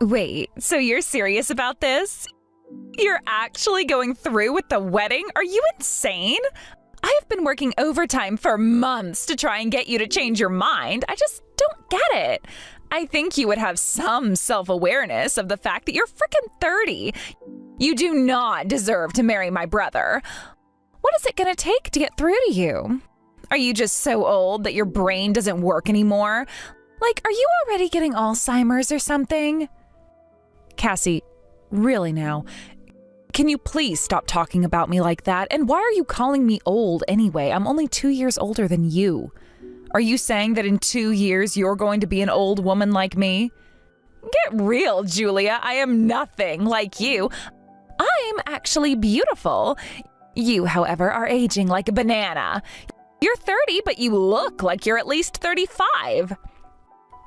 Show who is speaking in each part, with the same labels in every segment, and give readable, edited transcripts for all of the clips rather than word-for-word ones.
Speaker 1: Wait, so you're serious about this? You're actually going through with the wedding? Are you insane? I have been working overtime for months to try and get you to change your mind. I just don't get it. I think you would have some self-awareness of the fact that you're freaking 30. You do not deserve to marry my brother. What is it gonna take to get through to you? Are you just so old that your brain doesn't work anymore? Like, are you already getting Alzheimer's or something? Cassie, really now, can you please stop talking about me like that? And why are you calling me old anyway? I'm only 2 years older than you. Are you saying that in 2 years you're going to be an old woman like me? Get real, Julia. I am nothing like you. I'm actually beautiful. You, however, are aging like a banana. You're 30, but you look like you're at least 35.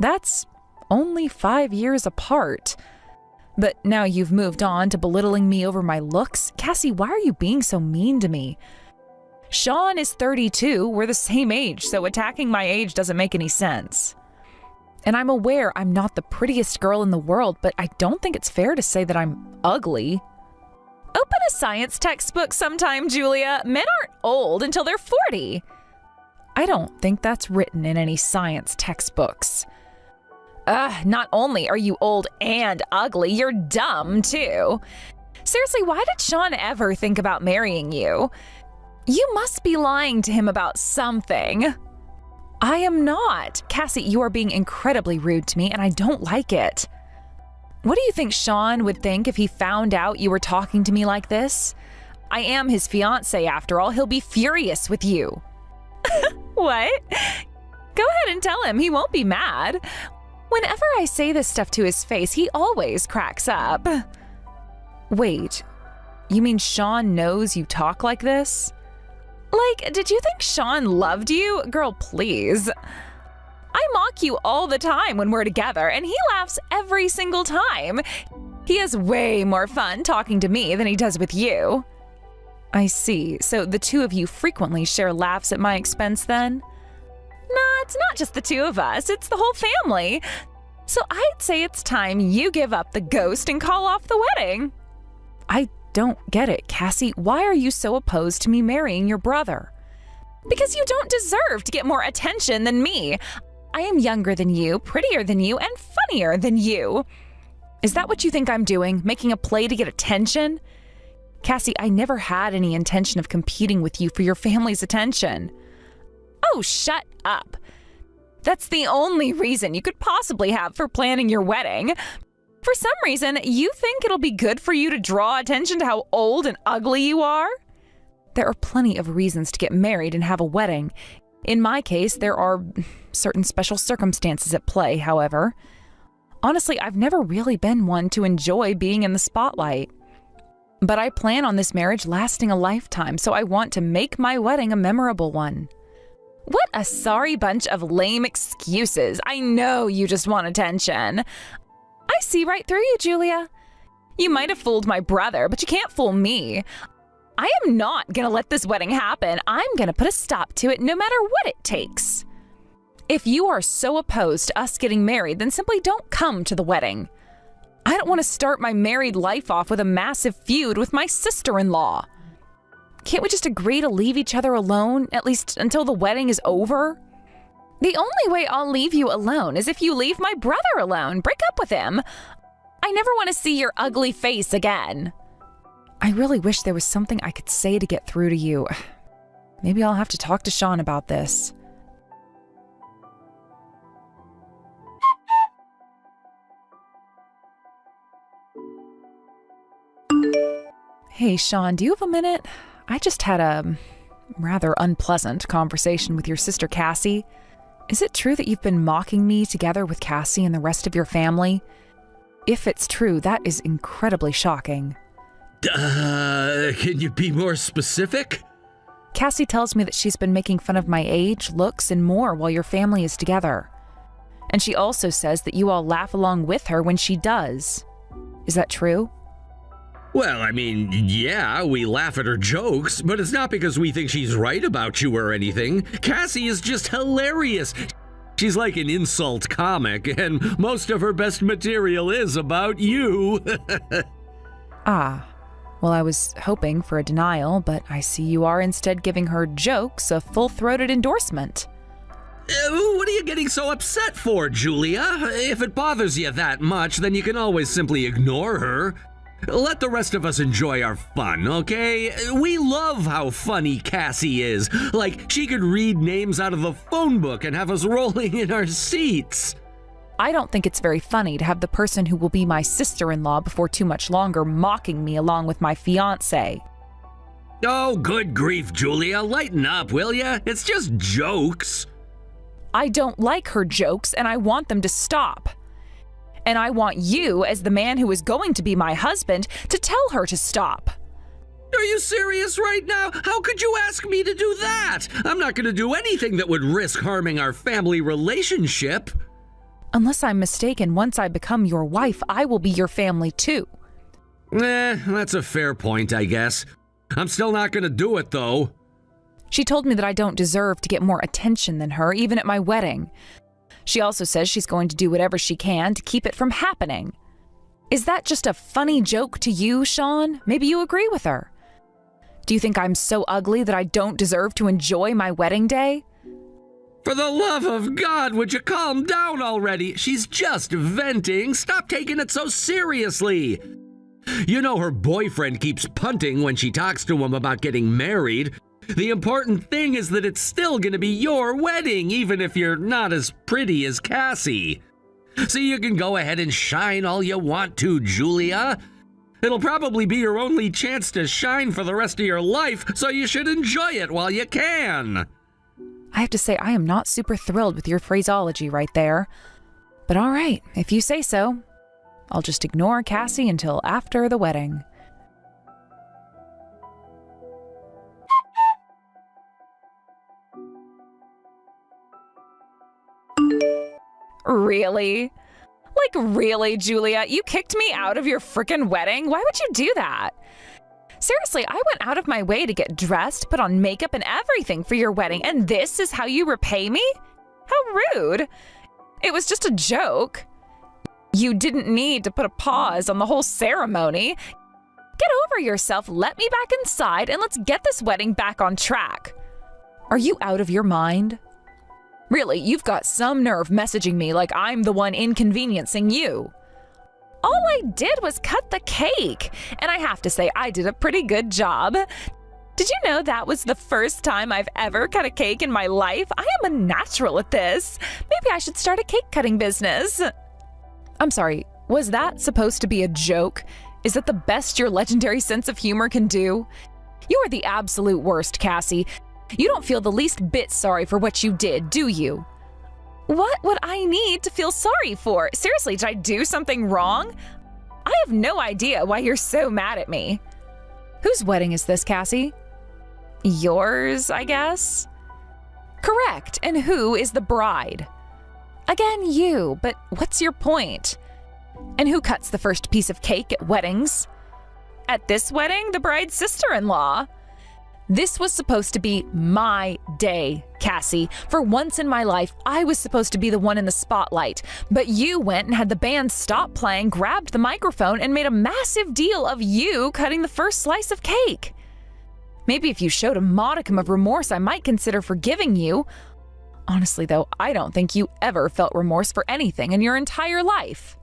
Speaker 1: That's only 5 years apart. But now you've moved on to belittling me over my looks. Cassie, why are you being so mean to me? Sean is 32. We're the same age, so attacking my age doesn't make any sense. And I'm aware I'm not the prettiest girl in the world, but I don't think it's fair to say that I'm ugly. Open a science textbook sometime, Julia. Men aren't old until they're 40. I don't think that's written in any science textbooks. Not only are you old and ugly, you're dumb too. Seriously, why did Sean ever think about marrying you? You must be lying to him about something. I am not. Cassie, you are being incredibly rude to me and I don't like it. What do you think Sean would think if he found out you were talking to me like this? I am his fiancé after all. He'll be furious with you. What? Go ahead and tell him. He won't be mad. Whenever I say this stuff to his face, he always cracks up. Wait, you mean Sean knows you talk like this? Like, did you think Sean loved you? Girl, please. I mock you all the time when we're together, and he laughs every single time. He has way more fun talking to me than he does with you. I see. So the two of you frequently share laughs at my expense then? Nah, it's not just the two of us, it's the whole family. So I'd say it's time you give up the ghost and call off the wedding. I don't get it, Cassie. Why are you so opposed to me marrying your brother? Because you don't deserve to get more attention than me. I am younger than you, prettier than you, and funnier than you. Is that what you think I'm doing, making a play to get attention? Cassie, I never had any intention of competing with you for your family's attention. Oh, shut up. That's the only reason you could possibly have for planning your wedding. For some reason, you think it'll be good for you to draw attention to how old and ugly you are? There are plenty of reasons to get married and have a wedding. In my case, there are certain special circumstances at play, however. Honestly, I've never really been one to enjoy being in the spotlight. But I plan on this marriage lasting a lifetime, so I want to make my wedding a memorable one. What a sorry bunch of lame excuses. I know you just want attention. I see right through you, Julia. You might have fooled my brother, but you can't fool me. I am not gonna let this wedding happen. I'm gonna put a stop to it no matter what it takes. If you are so opposed to us getting married, then simply don't come to the wedding. I don't want to start my married life off with a massive feud with my sister-in-law. Can't we just agree to leave each other alone, at least until the wedding is over? The only way I'll leave you alone is if you leave my brother alone. Break up with him. I never want to see your ugly face again. I really wish there was something I could say to get through to you. Maybe I'll have to talk to Sean about this. Hey, Sean, do you have a minute? I just had a rather unpleasant conversation with your sister Cassie. Is it true that you've been mocking me together with Cassie and the rest of your family? If it's true, that is incredibly shocking.
Speaker 2: Can you be more specific?
Speaker 1: Cassie tells me that she's been making fun of my age, looks, and more while your family is together. And she also says that you all laugh along with her when she does. Is that true?
Speaker 2: Well, I mean, yeah, we laugh at her jokes, but it's not because we think she's right about you or anything. Cassie is just hilarious. She's like an insult comic, and most of her best material is about you.
Speaker 1: Ah, well, I was hoping for a denial, but I see you are instead giving her jokes a full-throated endorsement.
Speaker 2: What are you getting so upset for, Julia? If it bothers you that much, then you can always simply ignore her. Let the rest of us enjoy our fun, okay? We love how funny Cassie is. Like, she could read names out of the phone book and have us rolling in our seats.
Speaker 1: I don't think it's very funny to have the person who will be my sister-in-law before too much longer mocking me along with my fiancé.
Speaker 2: Oh, good grief, Julia. Lighten up, will ya? It's just jokes.
Speaker 1: I don't like her jokes, and I want them to stop. And I want you, as the man who is going to be my husband, to tell her to stop.
Speaker 2: Are you serious right now? How could you ask me to do that? I'm not going to do anything that would risk harming our family relationship.
Speaker 1: Unless I'm mistaken, once I become your wife, I will be your family too.
Speaker 2: That's a fair point, I guess. I'm still not going to do it, though.
Speaker 1: She told me that I don't deserve to get more attention than her, even at my wedding. She also says she's going to do whatever she can to keep it from happening. Is that just a funny joke to you, Sean? Maybe you agree with her. Do you think I'm so ugly that I don't deserve to enjoy my wedding day?
Speaker 2: For the love of God, would you calm down already? She's just venting. Stop taking it so seriously. You know her boyfriend keeps punting when she talks to him about getting married. The important thing is that it's still gonna be your wedding, even if you're not as pretty as Cassie. So you can go ahead and shine all you want to, Julia. It'll probably be your only chance to shine for the rest of your life, so you should enjoy it while you can.
Speaker 1: I have to say, I am not super thrilled with your phraseology right there. But all right, if you say so. I'll just ignore Cassie until after the wedding. Really? Like, really, Julia? You kicked me out of your frickin' wedding? Why would you do that? Seriously, I went out of my way to get dressed, put on makeup and everything for your wedding, and this is how you repay me? How rude. It was just a joke. You didn't need to put a pause on the whole ceremony. Get over yourself, let me back inside, and let's get this wedding back on track. Are you out of your mind? Really, you've got some nerve messaging me like I'm the one inconveniencing you. All I did was cut the cake, and I have to say I did a pretty good job. Did you know that was the first time I've ever cut a cake in my life? I am a natural at this. Maybe I should start a cake cutting business. I'm sorry, was that supposed to be a joke? Is that the best your legendary sense of humor can do? You are the absolute worst, Cassie. You don't feel the least bit sorry for what you did, do you? What would I need to feel sorry for? Seriously, did I do something wrong? I have no idea why you're so mad at me. Whose wedding is this, Cassie? Yours, I guess? Correct. And who is the bride? Again, you, but what's your point? And who cuts the first piece of cake at weddings? At this wedding, the bride's sister-in-law. This was supposed to be my day, Cassie. For once in my life, I was supposed to be the one in the spotlight. But you went and had the band stop playing, grabbed the microphone, and made a massive deal of you cutting the first slice of cake. Maybe if you showed a modicum of remorse, I might consider forgiving you. Honestly, though, I don't think you ever felt remorse for anything in your entire life.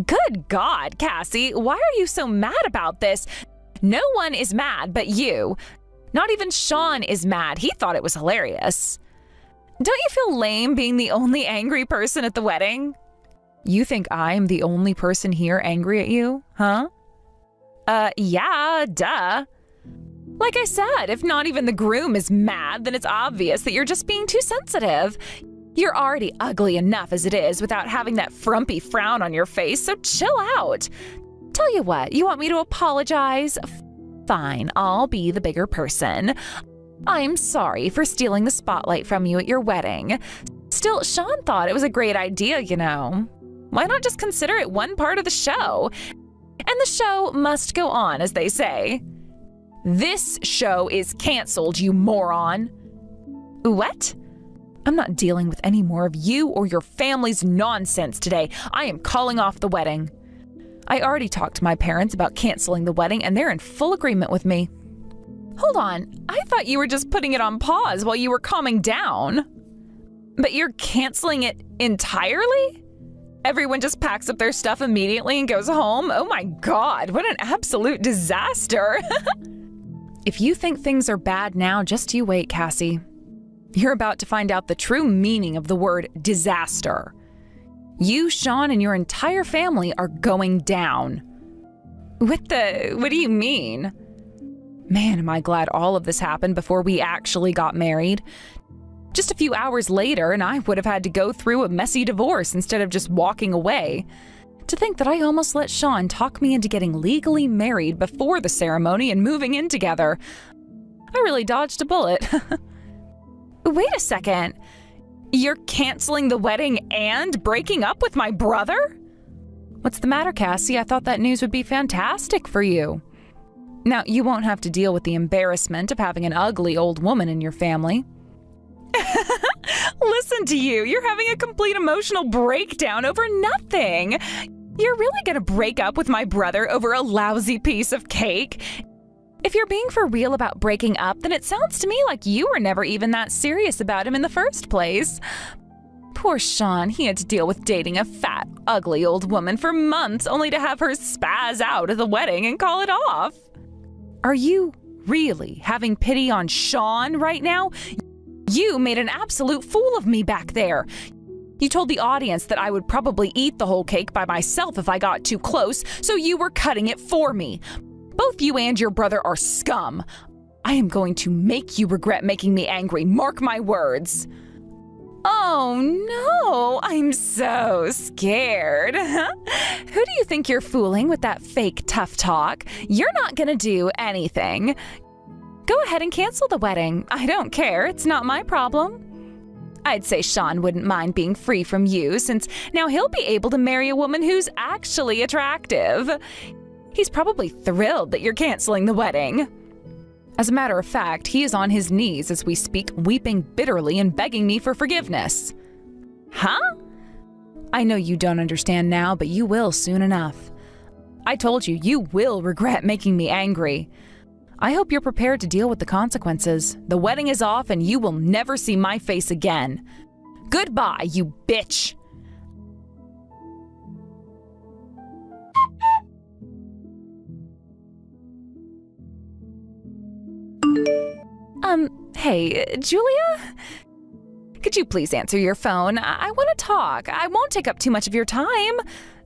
Speaker 1: Good God, Cassie, why are you so mad about this? No one is mad but you. Not even Sean is mad. He thought it was hilarious. Don't you feel lame being the only angry person at the wedding? You think I'm the only person here angry at you, huh? Yeah, duh. Like I said, if not even the groom is mad, then it's obvious that you're just being too sensitive. You're already ugly enough as it is without having that frumpy frown on your face, so chill out. Tell you what, you want me to apologize? Fine, I'll be the bigger person. I'm sorry for stealing the spotlight from you at your wedding. Still, Sean thought it was a great idea, you know. Why not just consider it one part of the show? And the show must go on, as they say. This show is canceled, you moron. What? I'm not dealing with any more of you or your family's nonsense today. I am calling off the wedding. I already talked to my parents about canceling the wedding, and they're in full agreement with me. Hold on, I thought you were just putting it on pause while you were calming down. But you're canceling it entirely? Everyone just packs up their stuff immediately and goes home? Oh my God, what an absolute disaster. If you think things are bad now, just you wait, Cassie. You're about to find out the true meaning of the word disaster. You, Sean, and your entire family are going down. What do you mean? Man, am I glad all of this happened before we actually got married. Just a few hours later, and I would have had to go through a messy divorce instead of just walking away. To think that I almost let Sean talk me into getting legally married before the ceremony and moving in together. I really dodged a bullet. Wait a second. You're canceling the wedding and breaking up with my brother? What's the matter, Cassie? I thought that news would be fantastic for you. Now, you won't have to deal with the embarrassment of having an ugly old woman in your family. Listen to you. You're having a complete emotional breakdown over nothing. You're really gonna break up with my brother over a lousy piece of cake? If you're being for real about breaking up, then it sounds to me like you were never even that serious about him in the first place. Poor Sean, he had to deal with dating a fat, ugly old woman for months only to have her spaz out at the wedding and call it off. Are you really having pity on Sean right now? You made an absolute fool of me back there. You told the audience that I would probably eat the whole cake by myself if I got too close, so you were cutting it for me. Both you and your brother are scum. I am going to make you regret making me angry, mark my words. Oh no, I'm so scared. Who do you think you're fooling with that fake tough talk? You're not gonna do anything. Go ahead and cancel the wedding. I don't care, it's not my problem. I'd say Sean wouldn't mind being free from you, since now he'll be able to marry a woman who's actually attractive. He's probably thrilled that you're canceling the wedding. As a matter of fact, he is on his knees as we speak, weeping bitterly and begging me for forgiveness. Huh? I know you don't understand now, but you will soon enough. I told you, you will regret making me angry. I hope you're prepared to deal with the consequences. The wedding is off and you will never see my face again. Goodbye, you bitch! Hey, Julia? Could you please answer your phone? I want to talk. I won't take up too much of your time.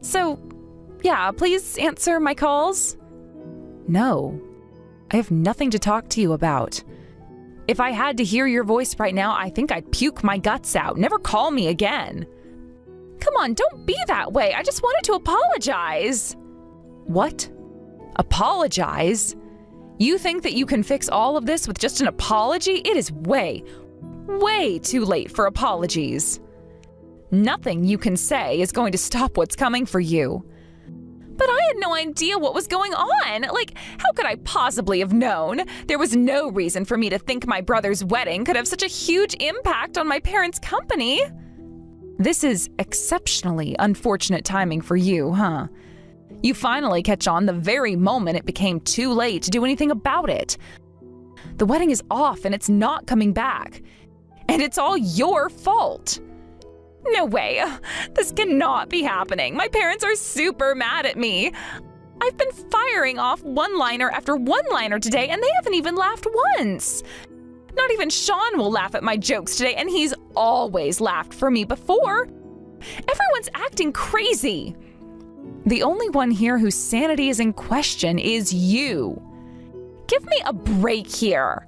Speaker 1: So, yeah, please answer my calls. No, I have nothing to talk to you about. If I had to hear your voice right now, I think I'd puke my guts out. Never call me again. Come on, don't be that way. I just wanted to apologize. What? Apologize? You think that you can fix all of this with just an apology? It is way, way too late for apologies. Nothing you can say is going to stop what's coming for you. But I had no idea what was going on. Like, how could I possibly have known? There was no reason for me to think my brother's wedding could have such a huge impact on my parents' company. This is exceptionally unfortunate timing for you, huh? You finally catch on the very moment it became too late to do anything about it. The wedding is off and it's not coming back. And it's all your fault. No way. This cannot be happening. My parents are super mad at me. I've been firing off one-liner after one-liner today and they haven't even laughed once. Not even Sean will laugh at my jokes today, and he's always laughed for me before. Everyone's acting crazy. The only one here whose sanity is in question is you. Give me a break here.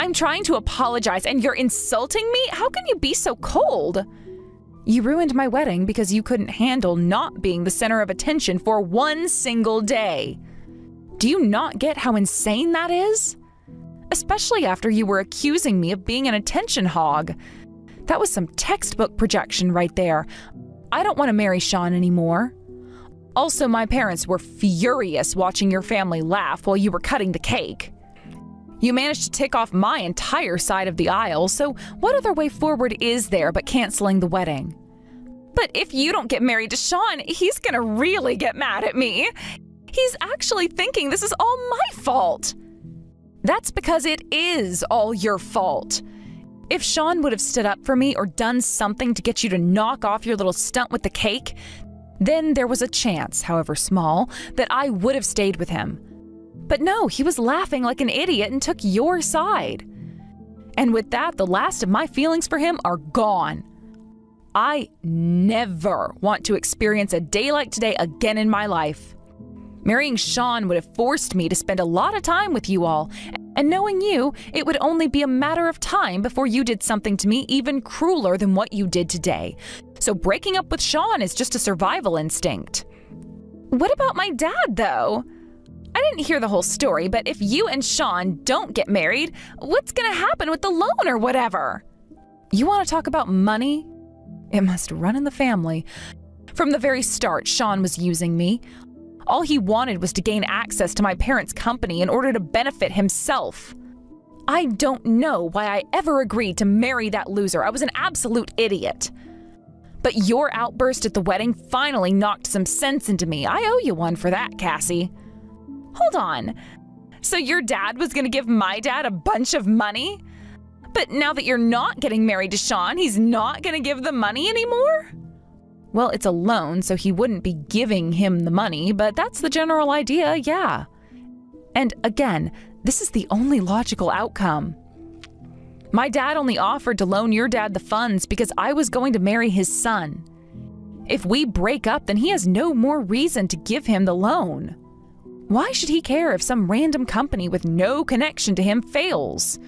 Speaker 1: I'm trying to apologize and you're insulting me? How can you be so cold? You ruined my wedding because you couldn't handle not being the center of attention for one single day. Do you not get how insane that is? Especially after you were accusing me of being an attention hog. That was some textbook projection right there. I don't want to marry Sean anymore. Also, my parents were furious watching your family laugh while you were cutting the cake. You managed to tick off my entire side of the aisle, so what other way forward is there but canceling the wedding? But if you don't get married to Sean, he's gonna really get mad at me. He's actually thinking this is all my fault. That's because it is all your fault. If Sean would have stood up for me or done something to get you to knock off your little stunt with the cake, then there was a chance, however small, that I would have stayed with him. But no, he was laughing like an idiot and took your side. And with that, the last of my feelings for him are gone. I never want to experience a day like today again in my life. Marrying Sean would have forced me to spend a lot of time with you all, and knowing you, it would only be a matter of time before you did something to me even crueler than what you did today. So breaking up with Sean is just a survival instinct. What about my dad, though? I didn't hear the whole story, but if you and Sean don't get married, what's gonna happen with the loan or whatever? You want to talk about money? It must run in the family. From the very start, Sean was using me. All he wanted was to gain access to my parents' company in order to benefit himself. I don't know why I ever agreed to marry that loser. I was an absolute idiot. But your outburst at the wedding finally knocked some sense into me. I owe you one for that, Cassie. Hold on. So your dad was going to give my dad a bunch of money? But now that you're not getting married to Sean, he's not going to give the money anymore? Well, it's a loan, so he wouldn't be giving him the money, but that's the general idea, yeah. And again, this is the only logical outcome. My dad only offered to loan your dad the funds because I was going to marry his son. If we break up, then he has no more reason to give him the loan. Why should he care if some random company with no connection to him fails?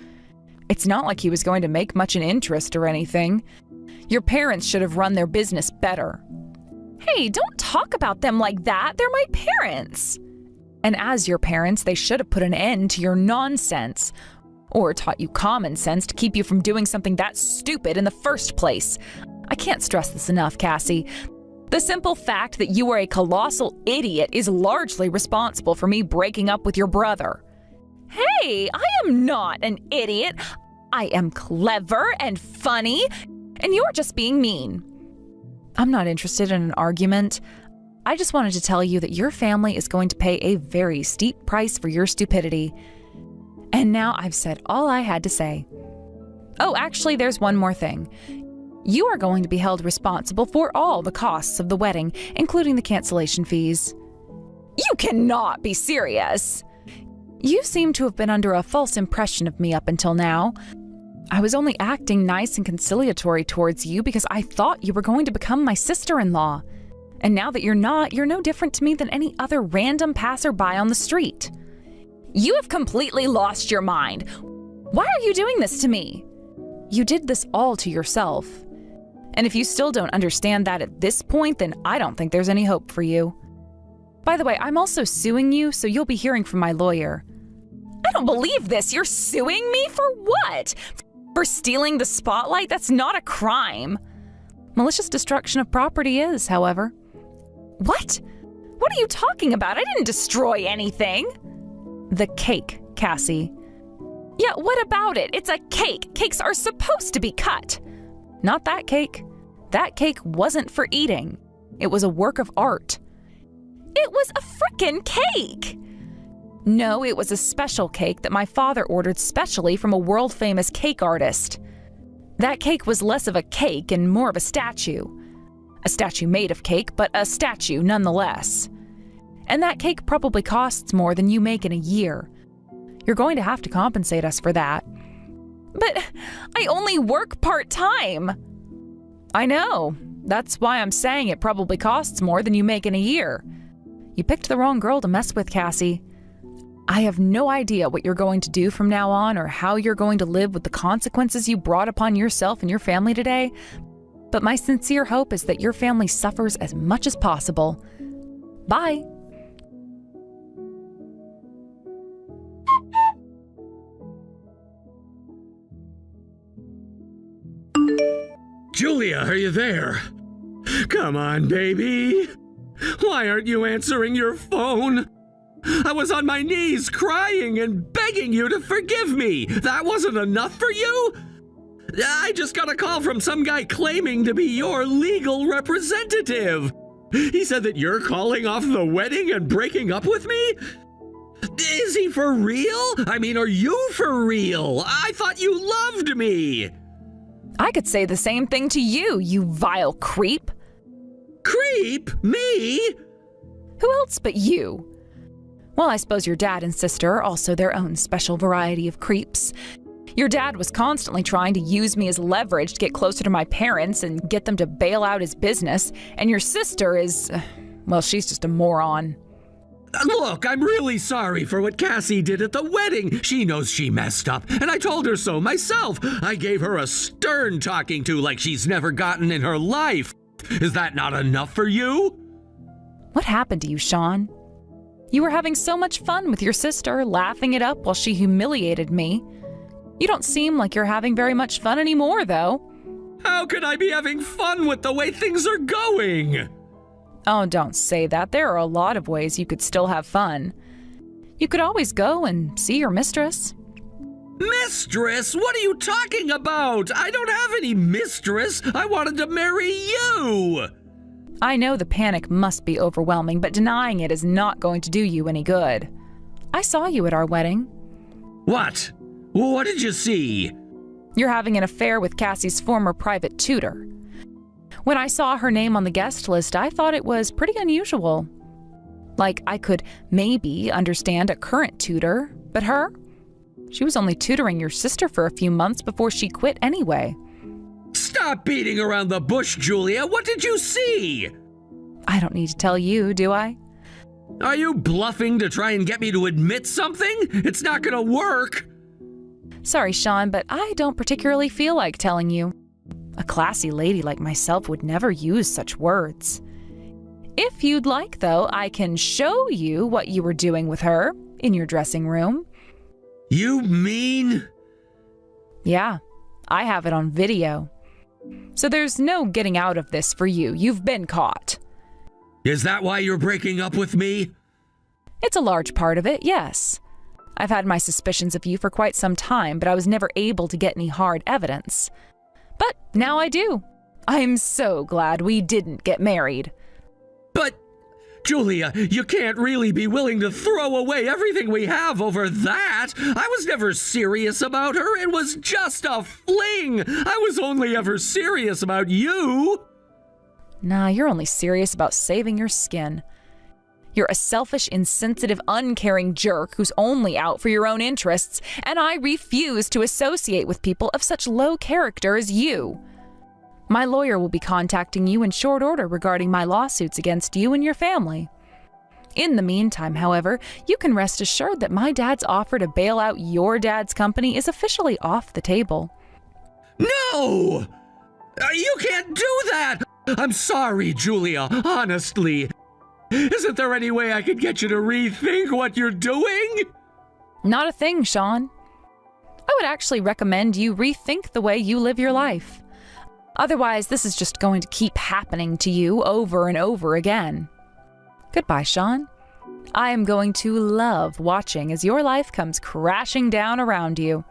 Speaker 1: It's not like he was going to make much in interest or anything. Your parents should have run their business better. Hey, don't talk about them like that. They're my parents. And as your parents, they should have put an end to your nonsense. Or taught you common sense to keep you from doing something that stupid in the first place. I can't stress this enough, Cassie. The simple fact that you are a colossal idiot is largely responsible for me breaking up with your brother. Hey, I am not an idiot. I am clever and funny, and you're just being mean. I'm not interested in an argument. I just wanted to tell you that your family is going to pay a very steep price for your stupidity. And now I've said all I had to say. Oh, actually, there's one more thing. You are going to be held responsible for all the costs of the wedding, including the cancellation fees. You cannot be serious. You seem to have been under a false impression of me up until now. I was only acting nice and conciliatory towards you because I thought you were going to become my sister-in-law. And now that you're not, you're no different to me than any other random passerby on the street. You have completely lost your mind. Why are you doing this to me? You did this all to yourself. And if you still don't understand that at this point, then I don't think there's any hope for you. By the way, I'm also suing you, so you'll be hearing from my lawyer. I don't believe this. You're suing me for what? For stealing the spotlight? That's not a crime. Malicious destruction of property is, however. What? What are you talking about? I didn't destroy anything. The cake, Cassie. Yeah, what about it? It's a cake. Cakes are supposed to be cut. Not that cake. That cake wasn't for eating. It was a work of art. It was a frickin' cake! No, it was a special cake that my father ordered specially from a world-famous cake artist. That cake was less of a cake and more of a statue. A statue made of cake, but a statue nonetheless. And that cake probably costs more than you make in a year. You're going to have to compensate us for that. But I only work part-time. I know. That's why I'm saying it probably costs more than you make in a year. You picked the wrong girl to mess with, Cassie. I have no idea what you're going to do from now on or how you're going to live with the consequences you brought upon yourself and your family today, but my sincere hope is that your family suffers as much as possible. Bye.
Speaker 2: Julia, are you there? Come on, baby. Why aren't you answering your phone? I was on my knees crying and begging you to forgive me. That wasn't enough for you? I just got a call from some guy claiming to be your legal representative. He said that you're calling off the wedding and breaking up with me? Is he for real? I mean, are you for real? I thought you loved me.
Speaker 1: I could say the same thing to you, you vile creep.
Speaker 2: Creep? Me?
Speaker 1: Who else but you? Well, I suppose your dad and sister are also their own special variety of creeps. Your dad was constantly trying to use me as leverage to get closer to my parents and get them to bail out his business, and your sister is, well, she's just a moron.
Speaker 2: Look, I'm really sorry for what Cassie did at the wedding. She knows she messed up, and I told her so myself. I gave her a stern talking to like she's never gotten in her life. Is that not enough for you?
Speaker 1: What happened to you, Sean? You were having so much fun with your sister, laughing it up while she humiliated me. You don't seem like you're having very much fun anymore, though.
Speaker 2: How could I be having fun with the way things are going?
Speaker 1: Oh, don't say that. There are a lot of ways you could still have fun. You could always go and see your mistress.
Speaker 2: Mistress? What are you talking about? I don't have any mistress. I wanted to marry you.
Speaker 1: I know the panic must be overwhelming, but denying it is not going to do you any good. I saw you at our wedding.
Speaker 2: What? What did you see?
Speaker 1: You're having an affair with Cassie's former private tutor. When I saw her name on the guest list, I thought it was pretty unusual. Like, I could maybe understand a current tutor, but her? She was only tutoring your sister for a few months before she quit anyway.
Speaker 2: Stop beating around the bush, Julia. What did you see?
Speaker 1: I don't need to tell you, do I?
Speaker 2: Are you bluffing to try and get me to admit something? It's not gonna work.
Speaker 1: Sorry, Sean, but I don't particularly feel like telling you. A classy lady like myself would never use such words. If you'd like, though, I can show you what you were doing with her in your dressing room.
Speaker 2: You mean?
Speaker 1: Yeah, I have it on video. So there's no getting out of this for you. You've been caught.
Speaker 2: Is that why you're breaking up with me?
Speaker 1: It's a large part of it, yes. I've had my suspicions of you for quite some time, but I was never able to get any hard evidence. But now I do. I'm so glad we didn't get married.
Speaker 2: But, Julia, you can't really be willing to throw away everything we have over that. I was never serious about her. It was just a fling. I was only ever serious about you.
Speaker 1: Nah, you're only serious about saving your skin. You're a selfish, insensitive, uncaring jerk who's only out for your own interests, and I refuse to associate with people of such low character as you. My lawyer will be contacting you in short order regarding my lawsuits against you and your family. In the meantime, however, you can rest assured that my dad's offer to bail out your dad's company is officially off the table.
Speaker 2: No! You can't do that! I'm sorry, Julia, honestly. Isn't there any way I could get you to rethink what you're doing?
Speaker 1: Not a thing, Sean. I would actually recommend you rethink the way you live your life. Otherwise, this is just going to keep happening to you over and over again. Goodbye, Sean. I am going to love watching as your life comes crashing down around you.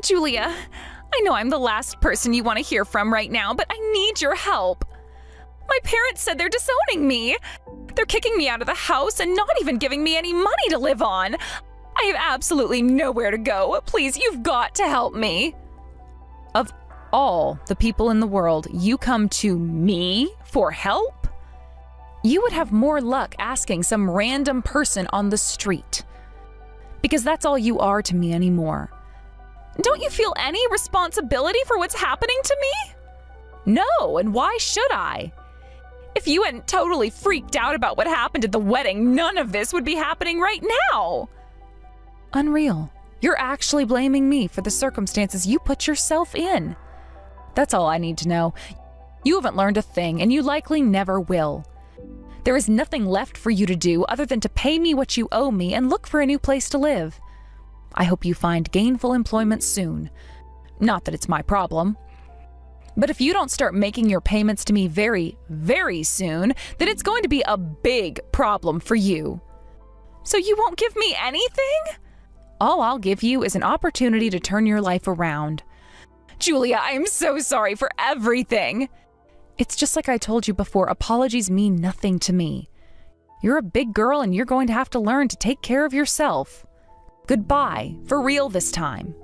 Speaker 1: Julia, I know I'm the last person you want to hear from right now, but I need your help. My parents said they're disowning me. They're kicking me out of the house and not even giving me any money to live on. I have absolutely nowhere to go. Please, you've got to help me. Of all the people in the world, you come to me for help? You would have more luck asking some random person on the street. Because that's all you are to me anymore. Don't you feel any responsibility for what's happening to me? No, and why should I? If you hadn't totally freaked out about what happened at the wedding, none of this would be happening right now. Unreal. You're actually blaming me for the circumstances you put yourself in. That's all I need to know. You haven't learned a thing, and you likely never will. There is nothing left for you to do other than to pay me what you owe me and look for a new place to live. I hope you find gainful employment soon. Not that it's my problem. But if you don't start making your payments to me very, very soon, then it's going to be a big problem for you. So you won't give me anything? All I'll give you is an opportunity to turn your life around. Julia, I am so sorry for everything. It's just like I told you before, apologies mean nothing to me. You're a big girl and you're going to have to learn to take care of yourself. Goodbye, for real this time.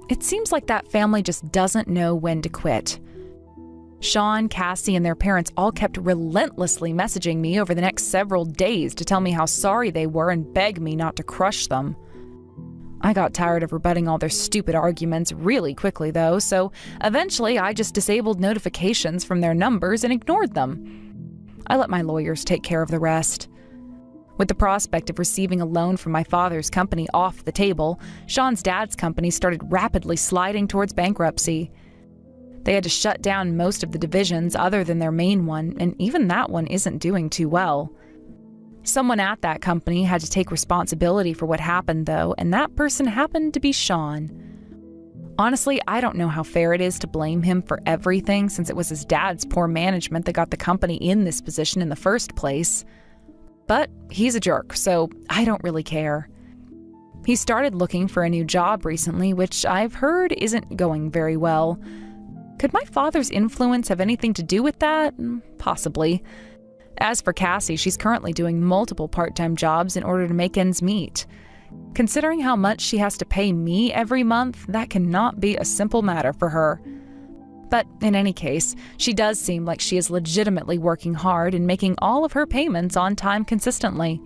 Speaker 1: It seems like that family just doesn't know when to quit. Sean, Cassie, and their parents all kept relentlessly messaging me over the next several days to tell me how sorry they were and beg me not to crush them. I got tired of rebutting all their stupid arguments really quickly, though, so eventually I just disabled notifications from their numbers and ignored them. I let my lawyers take care of the rest. With the prospect of receiving a loan from my father's company off the table, Sean's dad's company started rapidly sliding towards bankruptcy. They had to shut down most of the divisions other than their main one, and even that one isn't doing too well. Someone at that company had to take responsibility for what happened, though, and that person happened to be Sean. Honestly, I don't know how fair it is to blame him for everything, since it was his dad's poor management that got the company in this position in the first place. But he's a jerk, so I don't really care. He started looking for a new job recently, which I've heard isn't going very well. Could my father's influence have anything to do with that? Possibly. As for Cassie, she's currently doing multiple part-time jobs in order to make ends meet. Considering how much she has to pay me every month, that cannot be a simple matter for her. But in any case, she does seem like she is legitimately working hard and making all of her payments on time consistently.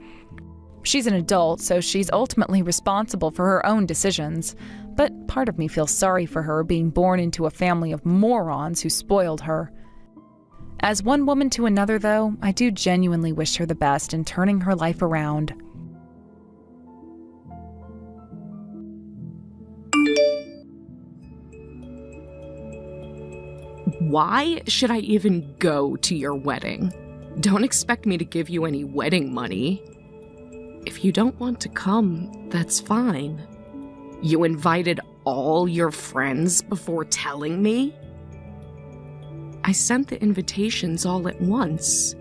Speaker 1: She's an adult, so she's ultimately responsible for her own decisions. But part of me feels sorry for her being born into a family of morons who spoiled her. As one woman to another, though, I do genuinely wish her the best in turning her life around.
Speaker 3: Why should I even go to your wedding? Don't expect me to give you any wedding money. If you don't want to come, that's fine. You invited all your friends before telling me? I sent the invitations all at once.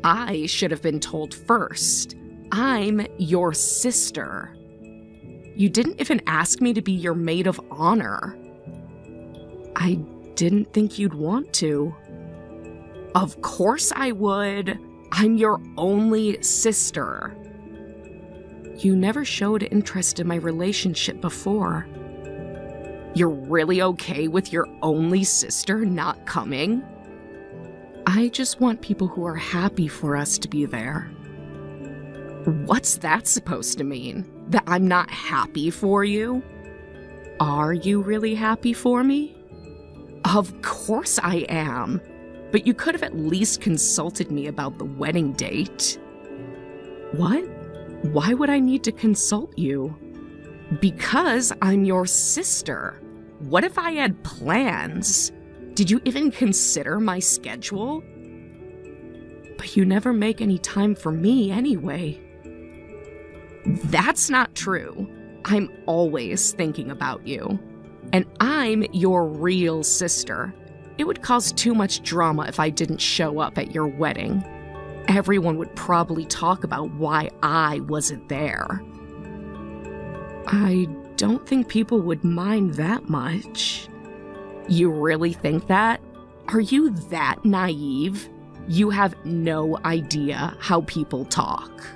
Speaker 3: I should have been told first. I'm your sister. You didn't even ask me to be your maid of honor. I didn't think you'd want to. Of course I would. I'm your only sister. You never showed interest in my relationship before. You're really okay with your only sister not coming? I just want people who are happy for us to be there. What's that supposed to mean? That I'm not happy for you? Are you really happy for me? Of course I am, but you could have at least consulted me about the wedding date. What? Why would I need to consult you? Because I'm your sister. What if I had plans? Did you even consider my schedule? But you never make any time for me anyway. That's not true. I'm always thinking about you. And I'm your real sister. It would cause too much drama if I didn't show up at your wedding. Everyone would probably talk about why I wasn't there. I don't think people would mind that much. You really think that? Are you that naive? You have no idea how people talk.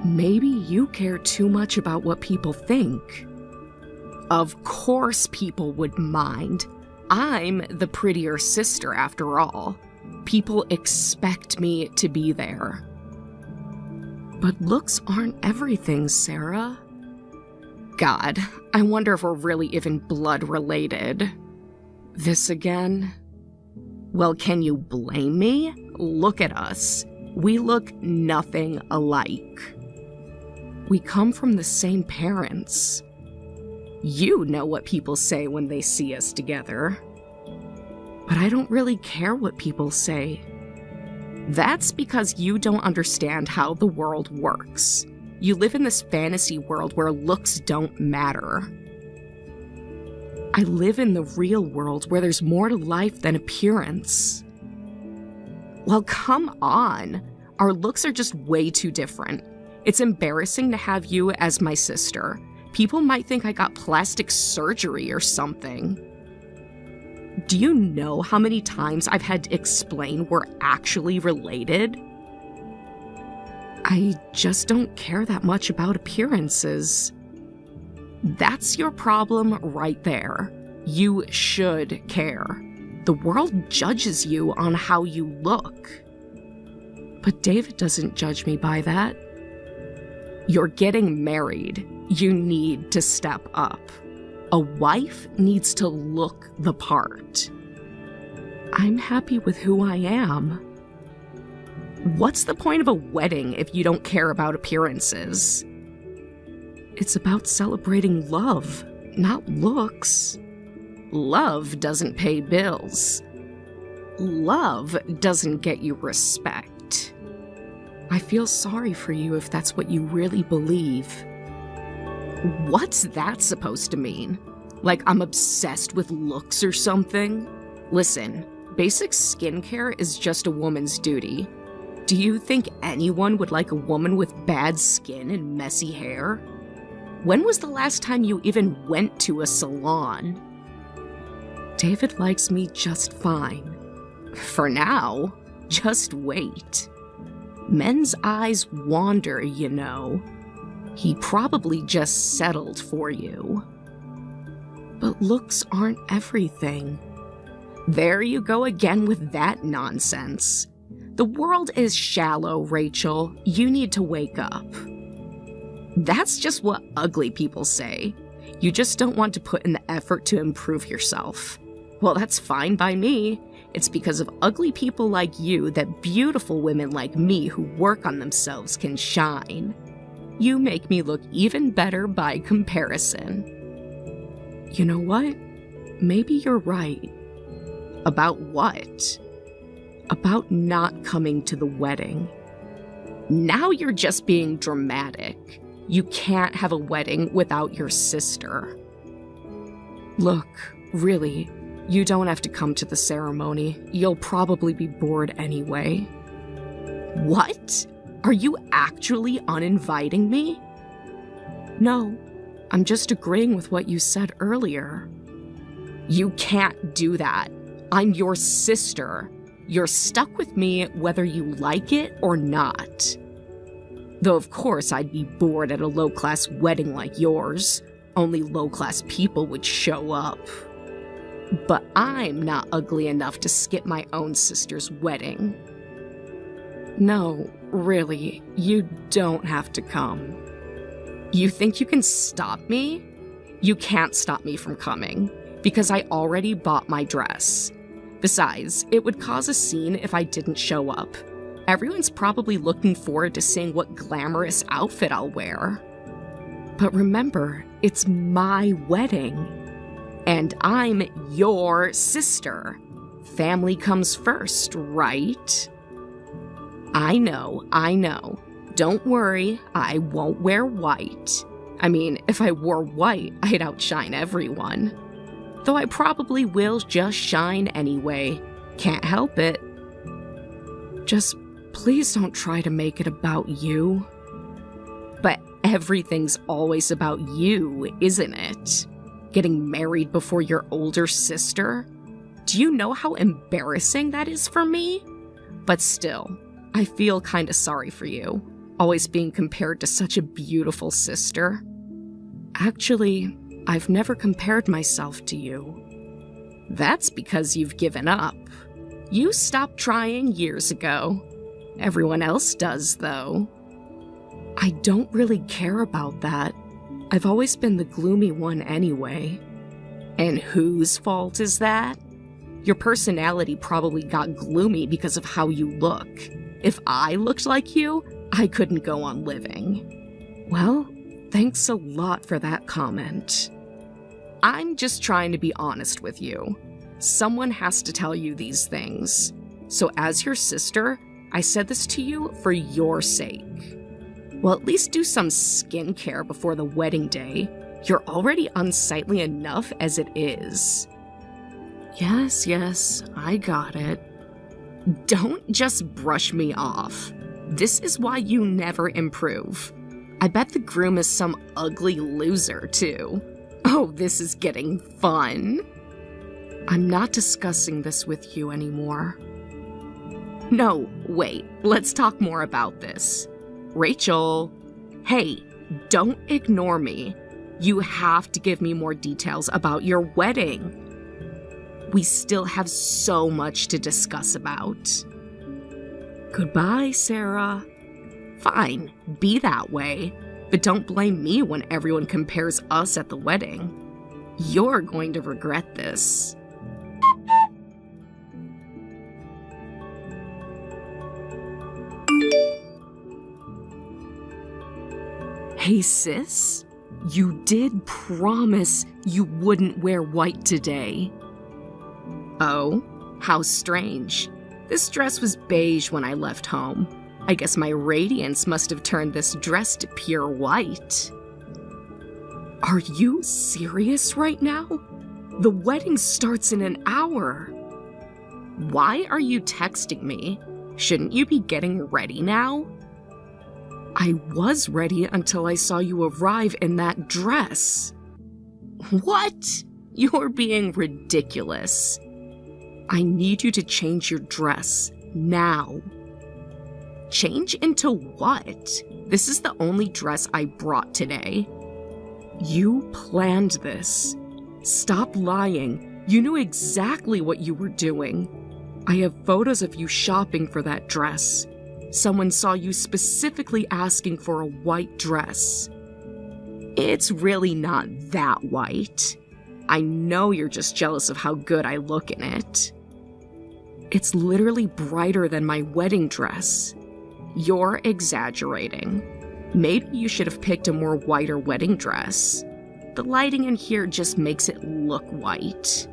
Speaker 3: Maybe you care too much about what people think. Of course people would mind. I'm the prettier sister after all. People expect me to be there. But looks aren't everything, Sarah. God, I wonder if we're really even blood related. This again? Well, can you blame me? Look at us. We look nothing alike. We come from the same parents. You know what people say when they see us together. But I don't really care what people say. That's because you don't understand how the world works. You live in this fantasy world where looks don't matter. I live in the real world where there's more to life than appearance. Well, come on. Our looks are just way too different. It's embarrassing to have you as my sister. People might think I got plastic surgery or something. Do you know how many times I've had to explain we're actually related? I just don't care that much about appearances. That's your problem right there. You should care. The world judges you on how you look. But David doesn't judge me by that. You're getting married. You need to step up. A wife needs to look the part. I'm happy with who I am. What's the point of a wedding if you don't care about appearances? It's about celebrating love, not looks. Love doesn't pay bills. Love doesn't get you respect. I feel sorry for you if that's what you really believe. What's that supposed to mean? Like I'm obsessed with looks or something? Listen, basic skincare is just a woman's duty. Do you think anyone would like a woman with bad skin and messy hair? When was the last time you even went to a salon? David likes me just fine. For now, just wait. Men's eyes wander, you know. He probably just settled for you. But looks aren't everything. There you go again with that nonsense. The world is shallow, Rachel. You need to wake up. That's just what ugly people say. You just don't want to put in the effort to improve yourself. Well, that's fine by me. It's because of ugly people like you that beautiful women like me who work on themselves can shine. You make me look even better by comparison. You know what? Maybe you're right. About what? About not coming to the wedding. Now you're just being dramatic. You can't have a wedding without your sister. Look, really, you don't have to come to the ceremony. You'll probably be bored anyway. What? Are you actually uninviting me? No, I'm just agreeing with what you said earlier. You can't do that. I'm your sister. You're stuck with me whether you like it or not. Though of course I'd be bored at a low-class wedding like yours. Only low-class people would show up. But I'm not ugly enough to skip my own sister's wedding. No, really, you don't have to come. You think you can stop me? You can't stop me from coming, because I already bought my dress. Besides, it would cause a scene if I didn't show up. Everyone's probably looking forward to seeing what glamorous outfit I'll wear. But remember, it's my wedding. And I'm your sister. Family comes first, right? I know. Don't worry, I won't wear white. I mean, if I wore white, I'd outshine everyone. Though I probably will just shine anyway. Can't help it. Just please don't try to make it about you. But everything's always about you, isn't it? Getting married before your older sister? Do you know how embarrassing that is for me? But still, I feel kinda sorry for you, always being compared to such a beautiful sister. Actually, I've never compared myself to you. That's because you've given up. You stopped trying years ago. Everyone else does, though. I don't really care about that. I've always been the gloomy one anyway. And whose fault is that? Your personality probably got gloomy because of how you look. If I looked like you, I couldn't go on living. Well, thanks a lot for that comment. I'm just trying to be honest with you. Someone has to tell you these things. So as your sister, I said this to you for your sake. Well, at least do some skincare before the wedding day. You're already unsightly enough as it is. Yes, I got it. Don't just brush me off. This is why you never improve. I bet the groom is some ugly loser, too. Oh, this is getting fun. I'm not discussing this with you anymore. No, wait, let's talk more about this. Rachel, hey, don't ignore me. You have to give me more details about your wedding. We still have so much to discuss about. Goodbye, Sarah. Fine, be that way, but don't blame me when everyone compares us at the wedding. You're going to regret this. Hey, sis, you did promise you wouldn't wear white today. Oh, how strange. This dress was beige when I left home. I guess my radiance must have turned this dress to pure white. Are you serious right now? The wedding starts in an hour. Why are you texting me? Shouldn't you be getting ready now? I was ready until I saw you arrive in that dress. What? You're being ridiculous. I need you to change your dress now. Change into what? This is the only dress I brought today. You planned this. Stop lying. You knew exactly what you were doing. I have photos of you shopping for that dress. Someone saw you specifically asking for a white dress. It's really not that white. I know you're just jealous of how good I look in it. It's literally brighter than my wedding dress. You're exaggerating. Maybe you should have picked a more whiter wedding dress. The lighting in here just makes it look white.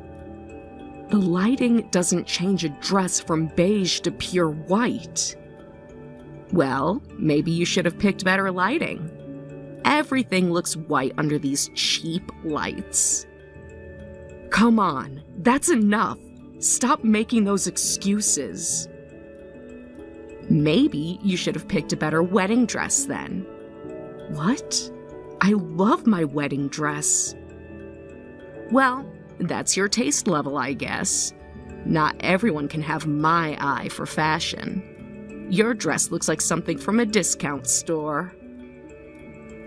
Speaker 3: The lighting doesn't change a dress from beige to pure white. Well, maybe you should have picked better lighting. Everything looks white under these cheap lights. Come on, that's enough. Stop making those excuses. Maybe you should have picked a better wedding dress then. What? I love my wedding dress. Well, that's your taste level, I guess. Not everyone can have my eye for fashion. Your dress looks like something from a discount store.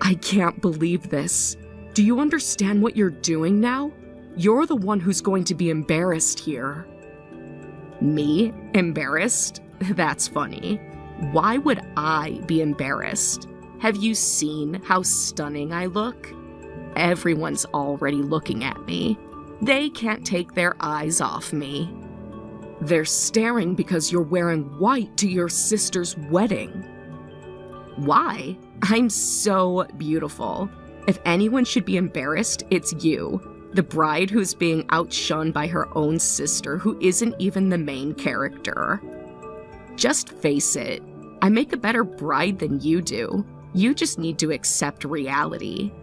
Speaker 3: I can't believe this. Do you understand what you're doing now? You're the one who's going to be embarrassed here. Me? Embarrassed? That's funny. Why would I be embarrassed? Have you seen how stunning I look? Everyone's already looking at me. They can't take their eyes off me. They're staring because you're wearing white to your sister's wedding. Why? I'm so beautiful. If anyone should be embarrassed, it's you, the bride who's being outshunned by her own sister who isn't even the main character. Just face it, I make a better bride than you do. You just need to accept reality.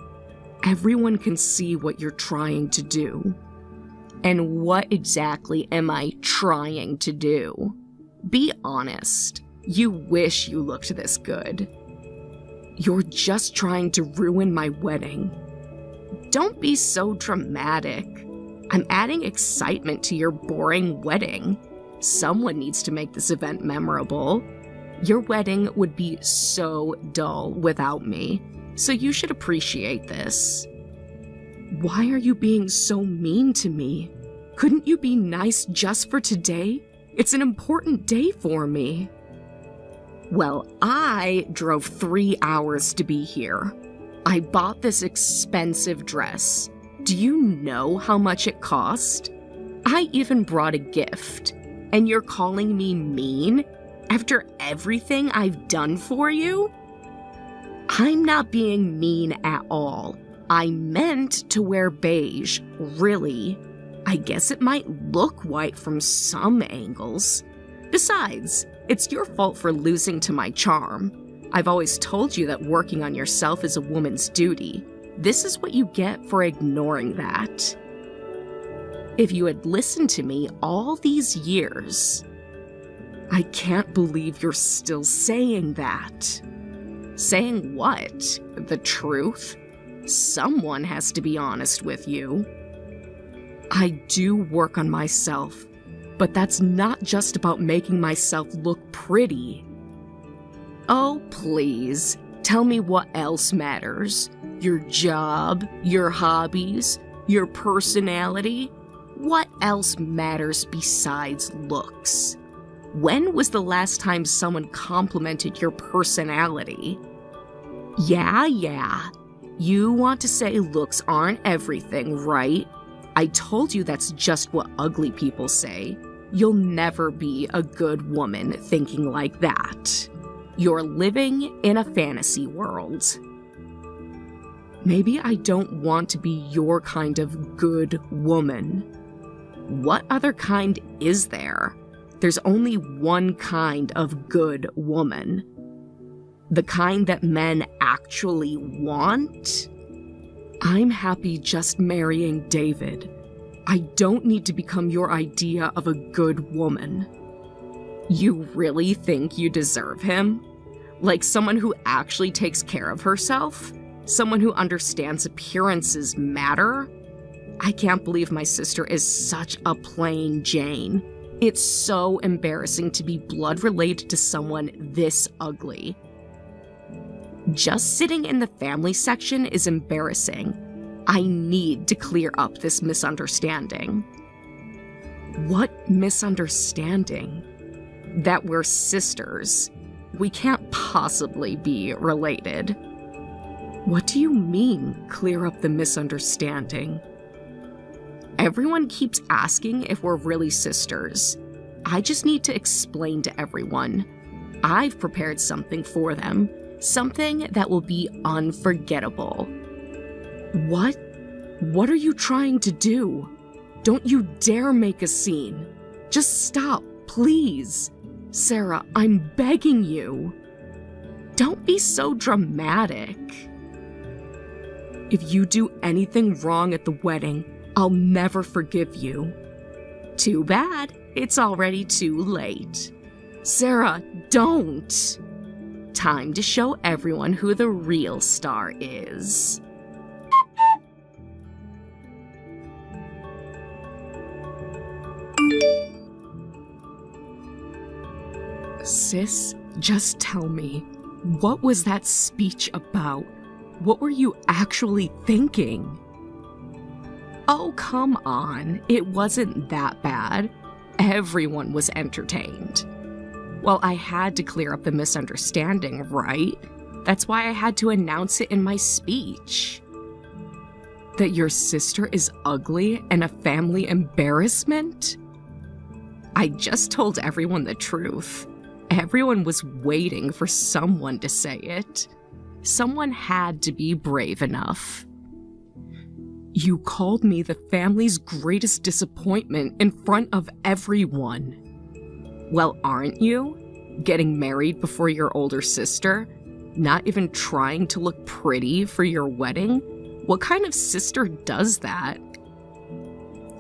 Speaker 3: Everyone can see what you're trying to do. And what exactly am I trying to do? Be honest. You wish you looked this good. You're just trying to ruin my wedding. Don't be so dramatic. I'm adding excitement to your boring wedding. Someone needs to make this event memorable. Your wedding would be so dull without me, so you should appreciate this. Why are you being so mean to me? Couldn't you be nice just for today? It's an important day for me. Well, I drove 3 hours to be here. I bought this expensive dress. Do you know how much it cost? I even brought a gift. And you're calling me mean? After everything I've done for you? I'm not being mean at all. I meant to wear beige, really. I guess it might look white from some angles. Besides, it's your fault for losing to my charm. I've always told you that working on yourself is a woman's duty. This is what you get for ignoring that. If you had listened to me all these years... I can't believe you're still saying that. Saying what? The truth? Someone has to be honest with you. I do work on myself, but that's not just about making myself look pretty. Oh, please, tell me what else matters. Your job, your hobbies, your personality. What else matters besides looks? When was the last time someone complimented your personality? Yeah. You want to say looks aren't everything, right? I told you that's just what ugly people say. You'll never be a good woman thinking like that. You're living in a fantasy world. Maybe I don't want to be your kind of good woman. What other kind is there? There's only one kind of good woman. The kind that men actually want? I'm happy just marrying David. I don't need to become your idea of a good woman. You really think you deserve him? Like someone who actually takes care of herself? Someone who understands appearances matter? I can't believe my sister is such a plain Jane. It's so embarrassing to be blood related to someone this ugly. Just sitting in the family section is embarrassing. I need to clear up this misunderstanding. What misunderstanding? That we're sisters. We can't possibly be related. What do you mean, clear up the misunderstanding? Everyone keeps asking if we're really sisters. I just need to explain to everyone. I've prepared something for them. Something that will be unforgettable. What? What are you trying to do? Don't you dare make a scene. Just stop, please. Sarah, I'm begging you. Don't be so dramatic. If you do anything wrong at the wedding, I'll never forgive you. Too bad. It's already too late. Sarah, don't. Time to show everyone who the real star is. Sis, just tell me, what was that speech about? What were you actually thinking? Oh, come on, it wasn't that bad. Everyone was entertained. Well, I had to clear up the misunderstanding, right? That's why I had to announce it in my speech. That your sister is ugly and a family embarrassment? I just told everyone the truth. Everyone was waiting for someone to say it. Someone had to be brave enough. You called me the family's greatest disappointment in front of everyone. Well, aren't you? Getting married before your older sister? Not even trying to look pretty for your wedding? What kind of sister does that?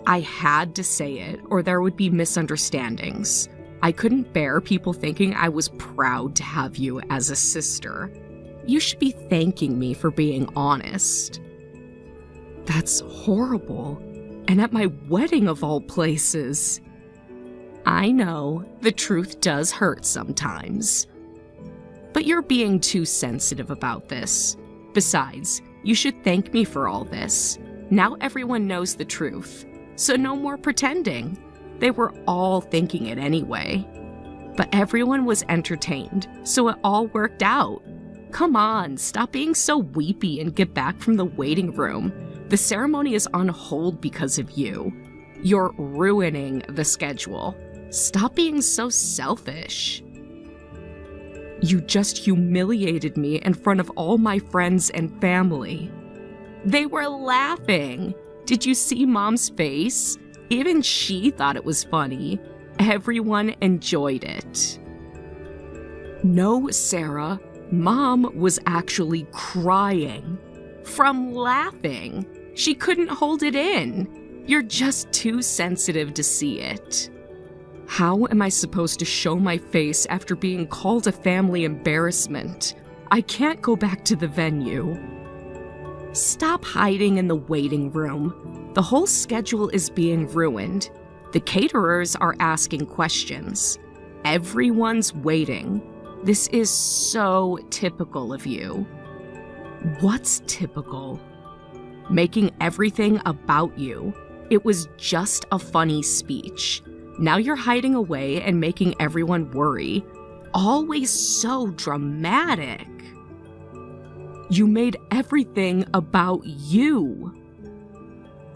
Speaker 3: I had to say it, or there would be misunderstandings. I couldn't bear people thinking I was proud to have you as a sister. You should be thanking me for being honest. That's horrible. And at my wedding of all places. I know, the truth does hurt sometimes. But you're being too sensitive about this. Besides, you should thank me for all this. Now everyone knows the truth, so no more pretending. They were all thinking it anyway. But everyone was entertained, so it all worked out. Come on, stop being so weepy and get back from the waiting room. The ceremony is on hold because of you. You're ruining the schedule. Stop being so selfish. You just humiliated me in front of all my friends and family. They were laughing. Did you see Mom's face? Even she thought it was funny. Everyone enjoyed it. No, Sarah, Mom was actually crying. From laughing. She couldn't hold it in. You're just too sensitive to see it. How am I supposed to show my face after being called a family embarrassment? I can't go back to the venue. Stop hiding in the waiting room. The whole schedule is being ruined. The caterers are asking questions. Everyone's waiting. This is so typical of you. What's typical? Making everything about you. It was just a funny speech. Now you're hiding away and making everyone worry. Always so dramatic. You made everything about you.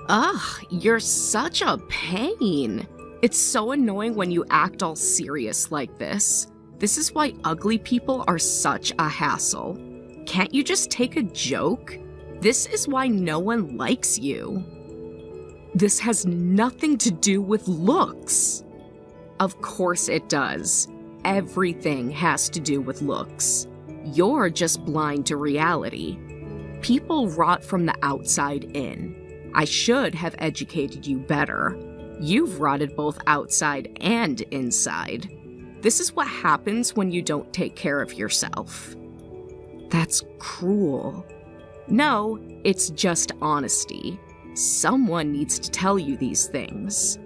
Speaker 3: Ugh, you're such a pain. It's so annoying when you act all serious like this. This is why ugly people are such a hassle. Can't you just take a joke? This is why no one likes you. This has nothing to do with looks. Of course it does. Everything has to do with looks. You're just blind to reality. People rot from the outside in. I should have educated you better. You've rotted both outside and inside. This is what happens when you don't take care of yourself. That's cruel. No, it's just honesty. Someone needs to tell you these things.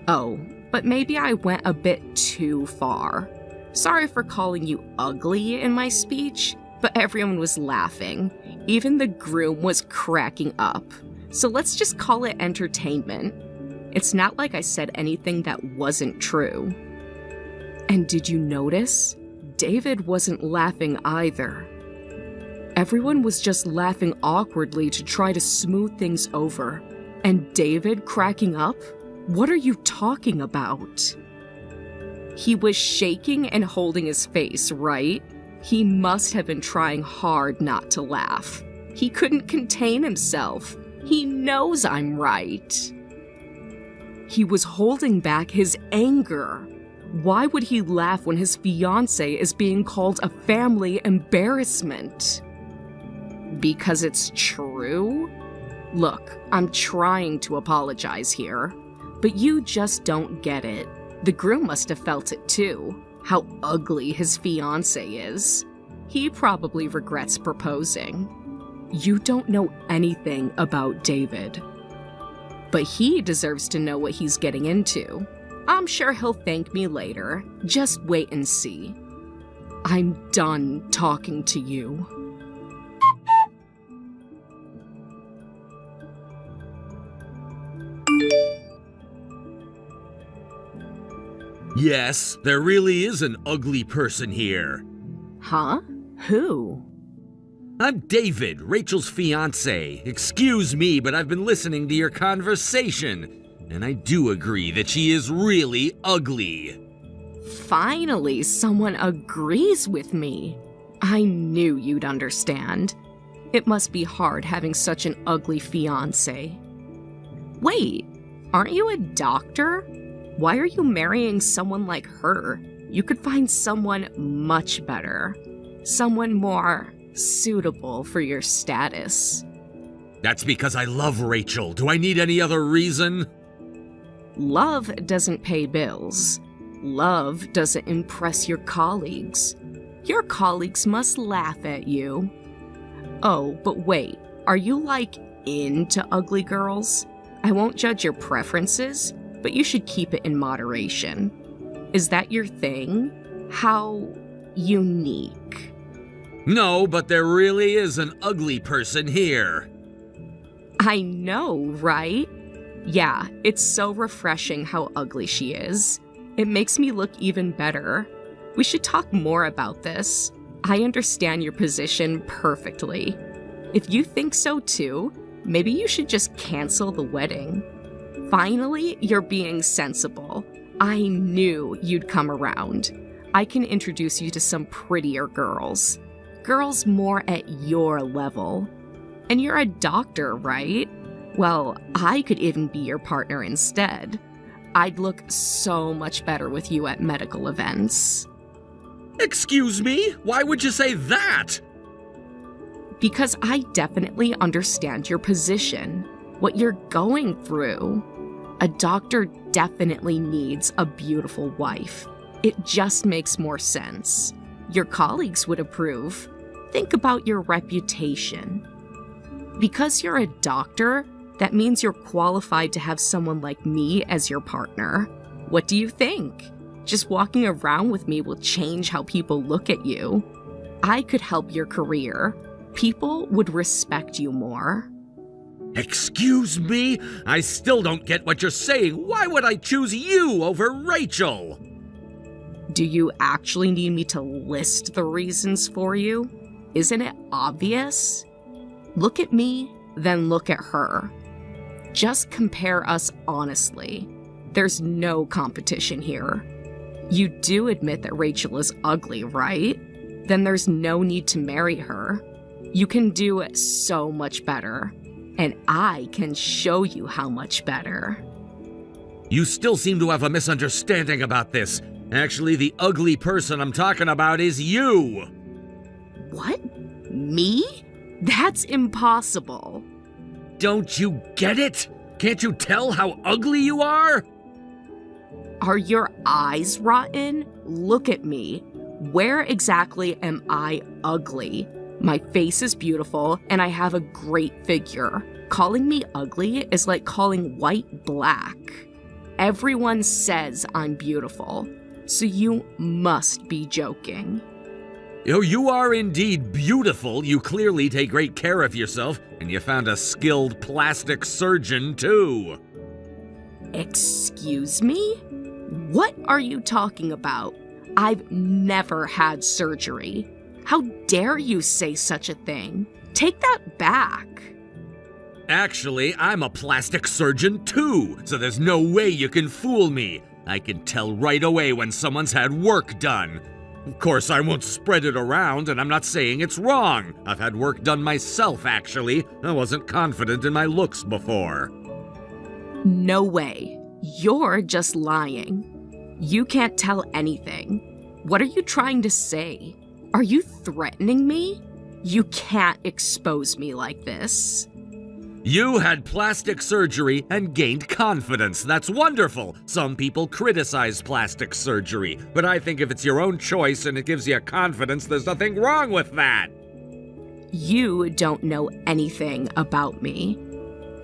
Speaker 3: Oh, but maybe I went a bit too far. Sorry for calling you ugly in my speech, but everyone was laughing. Even the groom was cracking up. So let's just call it entertainment. It's not like I said anything that wasn't true. And did you notice? David wasn't laughing either. Everyone was just laughing awkwardly to try to smooth things over. And David cracking up? What are you talking about? He was shaking and holding his face, right? He must have been trying hard not to laugh. He couldn't contain himself. He knows I'm right. He was holding back his anger. Why would he laugh when his fiancée is being called a family embarrassment? Because it's true? Look, I'm trying to apologize here, but you just don't get it. The groom must have felt it too, how ugly his fiancée is. He probably regrets proposing. You don't know anything about David. But he deserves to know what he's getting into. I'm sure he'll thank me later. Just wait and see. I'm done talking to you.
Speaker 2: Yes, there really is an ugly person here.
Speaker 3: Huh? Who?
Speaker 2: I'm David, Rachel's fiancé. Excuse me, but I've been listening to your conversation, and I do agree that she is really ugly.
Speaker 3: Finally, someone agrees with me. I knew you'd understand. It must be hard having such an ugly fiancé. Wait, aren't you a doctor? Why are you marrying someone like her? You could find someone much better. Someone more suitable for your status.
Speaker 2: That's because I love Rachel. Do I need any other reason?
Speaker 3: Love doesn't pay bills. Love doesn't impress your colleagues. Your colleagues must laugh at you. Oh, but wait, are you into ugly girls? I won't judge your preferences, but you should keep it in moderation. Is that your thing? How unique.
Speaker 2: No, but there really is an ugly person here.
Speaker 3: I know, right? Yeah, it's so refreshing how ugly she is. It makes me look even better. We should talk more about this. I understand your position perfectly. If you think so too, maybe you should just cancel the wedding. Finally, you're being sensible. I knew you'd come around. I can introduce you to some prettier girls. Girls more at your level. And you're a doctor, right? Well, I could even be your partner instead. I'd look so much better with you at medical events.
Speaker 2: Excuse me? Why would you say that?
Speaker 3: Because I definitely understand your position, what you're going through. A doctor definitely needs a beautiful wife. It just makes more sense. Your colleagues would approve. Think about your reputation. Because you're a doctor, that means you're qualified to have someone like me as your partner. What do you think? Just walking around with me will change how people look at you. I could help your career. People would respect you more.
Speaker 2: Excuse me? I still don't get what you're saying. Why would I choose you over Rachel?
Speaker 3: Do you actually need me to list the reasons for you? Isn't it obvious? Look at me, then look at her. Just compare us honestly. There's no competition here. You do admit that Rachel is ugly, right? Then there's no need to marry her. You can do so much better. And I can show you how much better.
Speaker 2: You still seem to have a misunderstanding about this. Actually, the ugly person I'm talking about is you.
Speaker 3: What? Me? That's impossible.
Speaker 2: Don't you get it? Can't you tell how ugly you are?
Speaker 3: Are your eyes rotten? Look at me. Where exactly am I ugly? My face is beautiful and I have a great figure. Calling me ugly is like calling white black. Everyone says I'm beautiful, so you must be joking.
Speaker 2: Oh, you are indeed beautiful. You clearly take great care of yourself, and you found a skilled plastic surgeon, too.
Speaker 3: Excuse me? What are you talking about? I've never had surgery. How dare you say such a thing? Take that back.
Speaker 2: Actually, I'm a plastic surgeon, too, so there's no way you can fool me. I can tell right away when someone's had work done. Of course, I won't spread it around, and I'm not saying it's wrong. I've had work done myself, actually. I wasn't confident in my looks before.
Speaker 3: No way. You're just lying. You can't tell anything. What are you trying to say? Are you threatening me? You can't expose me like this.
Speaker 2: You had plastic surgery and gained confidence. That's wonderful. Some people criticize plastic surgery, but I think if it's your own choice and it gives you confidence, there's nothing wrong with that.
Speaker 3: You don't know anything about me.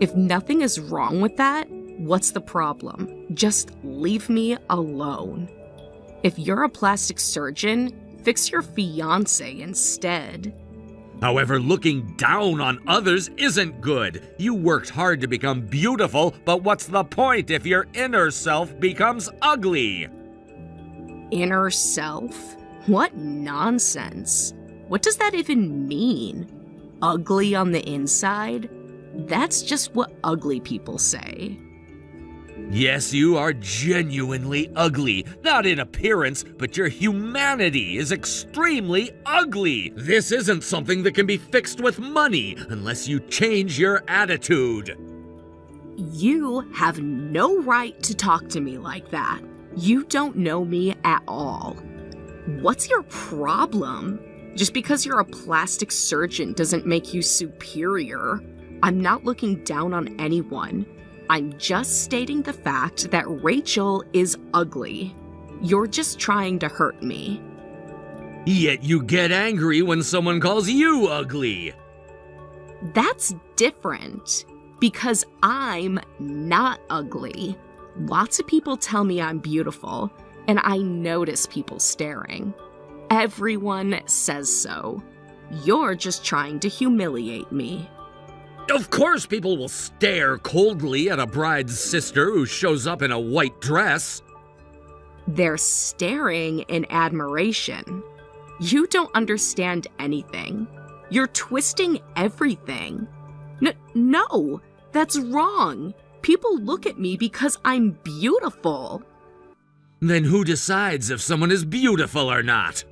Speaker 3: If nothing is wrong with that, what's the problem? Just leave me alone. If you're a plastic surgeon, fix your fiancé instead.
Speaker 2: However, looking down on others isn't good. You worked hard to become beautiful, but what's the point if your inner self becomes ugly?
Speaker 3: Inner self? What nonsense. What does that even mean? Ugly on the inside? That's just what ugly people say.
Speaker 2: Yes, you are genuinely ugly. Not in appearance, but your humanity is extremely ugly. This isn't something that can be fixed with money unless you change your attitude.
Speaker 3: You have no right to talk to me like that. You don't know me at all. What's your problem? Just because you're a plastic surgeon doesn't make you superior. I'm not looking down on anyone. I'm just stating the fact that Rachel is ugly. You're just trying to hurt me.
Speaker 2: Yet you get angry when someone calls you ugly.
Speaker 3: That's different, because I'm not ugly. Lots of people tell me I'm beautiful, and I notice people staring. Everyone says so. You're just trying to humiliate me.
Speaker 2: Of course people will stare coldly at a bride's sister who shows up in a white dress.
Speaker 3: They're staring in admiration. You don't understand anything. You're twisting everything. No, that's wrong. People look at me because I'm beautiful.
Speaker 2: Then who decides if someone is beautiful or not?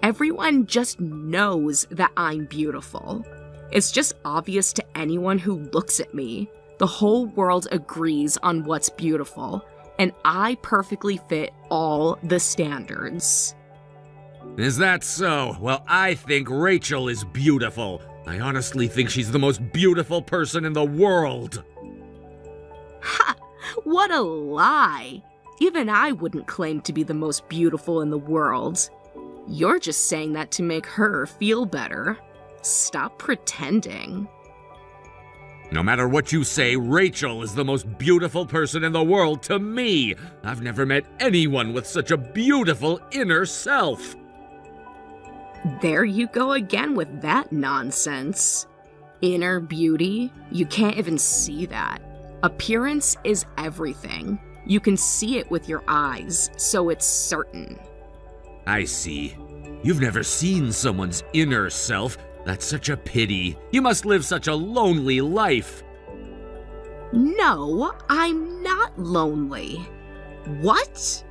Speaker 3: Everyone just knows that I'm beautiful. It's just obvious to anyone who looks at me. The whole world agrees on what's beautiful, and I perfectly fit all the standards.
Speaker 2: Is that so? Well, I think Rachel is beautiful. I honestly think she's the most beautiful person in the world.
Speaker 3: Ha! What a lie! Even I wouldn't claim to be the most beautiful in the world. You're just saying that to make her feel better. Stop pretending.
Speaker 2: No matter what you say, Rachel is the most beautiful person in the world to me. I've never met anyone with such a beautiful inner self.
Speaker 3: There you go again with that nonsense. Inner beauty? You can't even see that. Appearance is everything. You can see it with your eyes, so it's certain.
Speaker 2: I see. You've never seen someone's inner self. That's such a pity. You must live such a lonely life.
Speaker 3: No, I'm not lonely. What?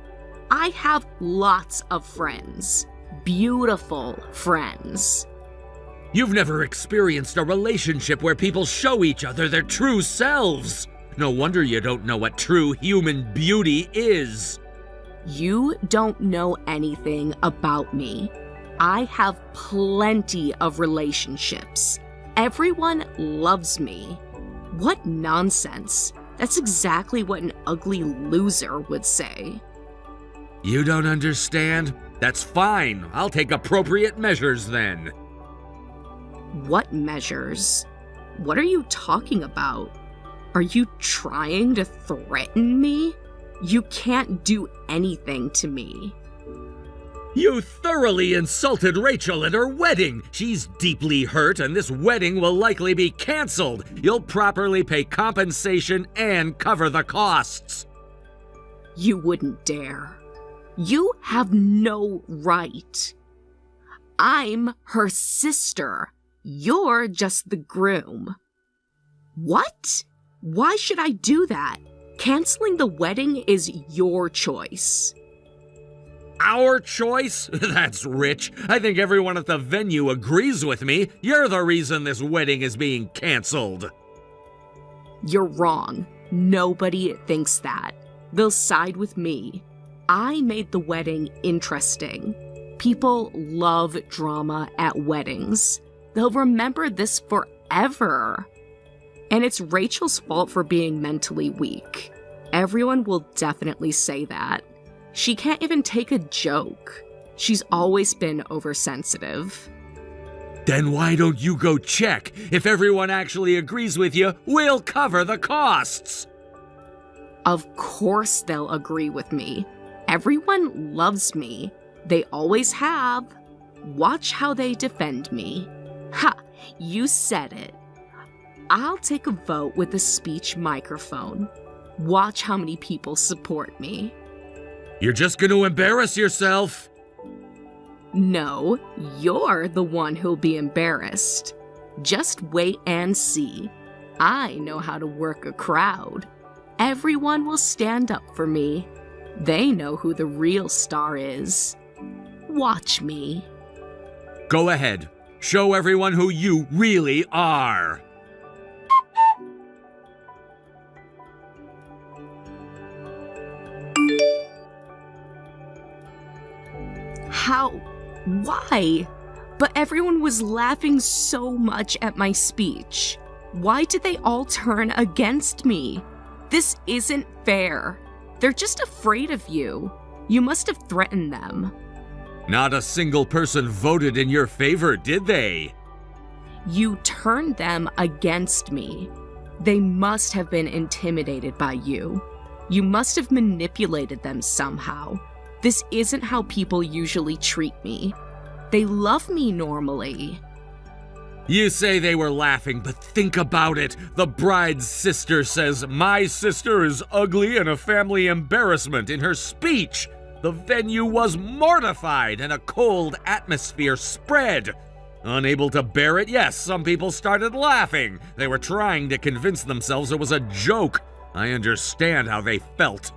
Speaker 3: I have lots of friends. Beautiful friends.
Speaker 2: You've never experienced a relationship where people show each other their true selves. No wonder you don't know what true human beauty is.
Speaker 3: You don't know anything about me. I have plenty of relationships. Everyone loves me. What nonsense. That's exactly what an ugly loser would say.
Speaker 2: You don't understand? That's fine. I'll take appropriate measures then.
Speaker 3: What measures? What are you talking about? Are you trying to threaten me? You can't do anything to me.
Speaker 2: You thoroughly insulted Rachel at her wedding. She's deeply hurt, and this wedding will likely be canceled. You'll properly pay compensation and cover the costs.
Speaker 3: You wouldn't dare. You have no right. I'm her sister. You're just the groom. What? Why should I do that? Canceling the wedding is your choice.
Speaker 2: Our choice? That's rich. I think everyone at the venue agrees with me. You're the reason this wedding is being canceled.
Speaker 3: You're wrong. Nobody thinks that. They'll side with me. I made the wedding interesting. People love drama at weddings. They'll remember this forever. And it's Rachel's fault for being mentally weak. Everyone will definitely say that. She can't even take a joke. She's always been oversensitive.
Speaker 2: Then why don't you go check? If everyone actually agrees with you, we'll cover the costs.
Speaker 3: Of course they'll agree with me. Everyone loves me. They always have. Watch how they defend me. Ha! You said it. I'll take a vote with a speech microphone. Watch how many people support me.
Speaker 2: You're just going to embarrass yourself.
Speaker 3: No, you're the one who'll be embarrassed. Just wait and see. I know how to work a crowd. Everyone will stand up for me. They know who the real star is. Watch me.
Speaker 2: Go ahead. Show everyone who you really are.
Speaker 3: How? Why? But everyone was laughing so much at my speech. Why did they all turn against me? This isn't fair. They're just afraid of you. You must have threatened them.
Speaker 2: Not a single person voted in your favor, did they?
Speaker 3: You turned them against me. They must have been intimidated by you. You must have manipulated them somehow. This isn't how people usually treat me. They love me normally.
Speaker 2: You say they were laughing, but think about it. The bride's sister says, "My sister is ugly and a family embarrassment" in her speech. The venue was mortified and a cold atmosphere spread. Unable to bear it, yes, some people started laughing. They were trying to convince themselves it was a joke. I understand how they felt.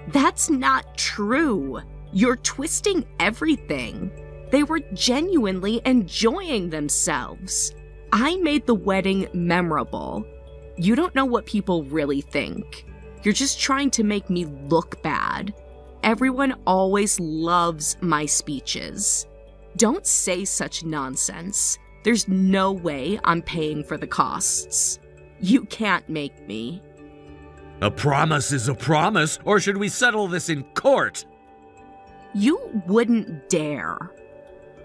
Speaker 3: That's not true. You're twisting everything. They were genuinely enjoying themselves. I made the wedding memorable. You don't know what people really think. You're just trying to make me look bad. Everyone always loves my speeches. Don't say such nonsense. There's no way I'm paying for the costs. You can't make me.
Speaker 2: A promise is a promise, or should we settle this in court?
Speaker 3: You wouldn't dare.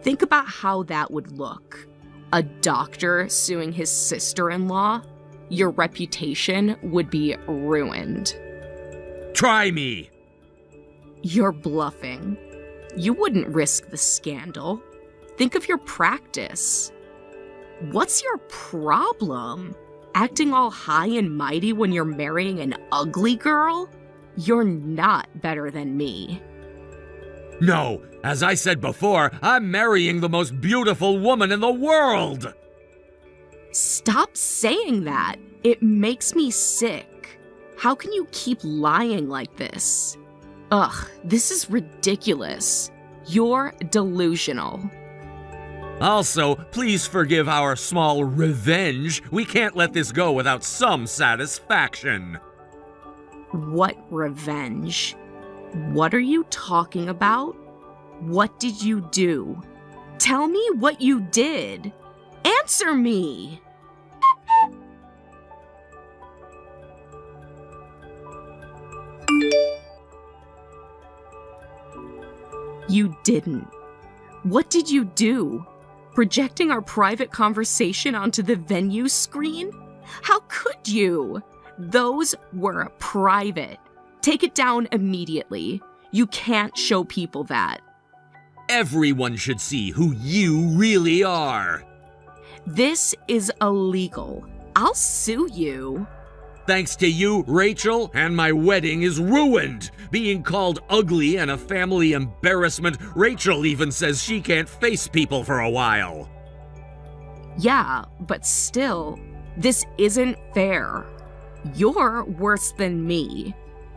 Speaker 3: Think about how that would look. A doctor suing his sister-in-law? Your reputation would be ruined.
Speaker 2: Try me!
Speaker 3: You're bluffing. You wouldn't risk the scandal. Think of your practice. What's your problem? Acting all high and mighty when you're marrying an ugly girl? You're not better than me.
Speaker 2: No, as I said before, I'm marrying the most beautiful woman in the world!
Speaker 3: Stop saying that. It makes me sick. How can you keep lying like this? Ugh, this is ridiculous. You're delusional.
Speaker 2: Also, please forgive our small revenge. We can't let this go without some satisfaction.
Speaker 3: What revenge? What are you talking about? What did you do? Tell me what you did. Answer me! You didn't. What did you do? Projecting our private conversation onto the venue screen? How could you? Those were private. Take it down immediately. You can't show people that.
Speaker 2: Everyone should see who you really are.
Speaker 3: This is illegal. I'll sue you.
Speaker 2: Thanks to you, Rachel, and my wedding is ruined. Being called ugly and a family embarrassment, Rachel even says she can't face people for a while.
Speaker 3: Yeah, but still, this isn't fair. You're worse than me.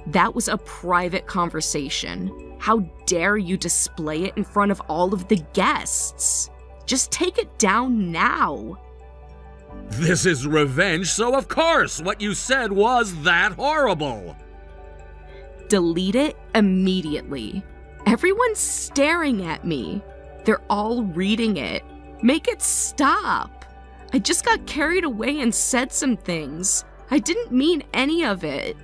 Speaker 3: That was a private conversation. How dare you display it in front of all of the guests? Just take it down now.
Speaker 2: This is revenge, so of course what you said was that horrible.
Speaker 3: Delete it immediately. Everyone's staring at me. They're all reading it. Make it stop. I just got carried away and said some things. I didn't mean any of it.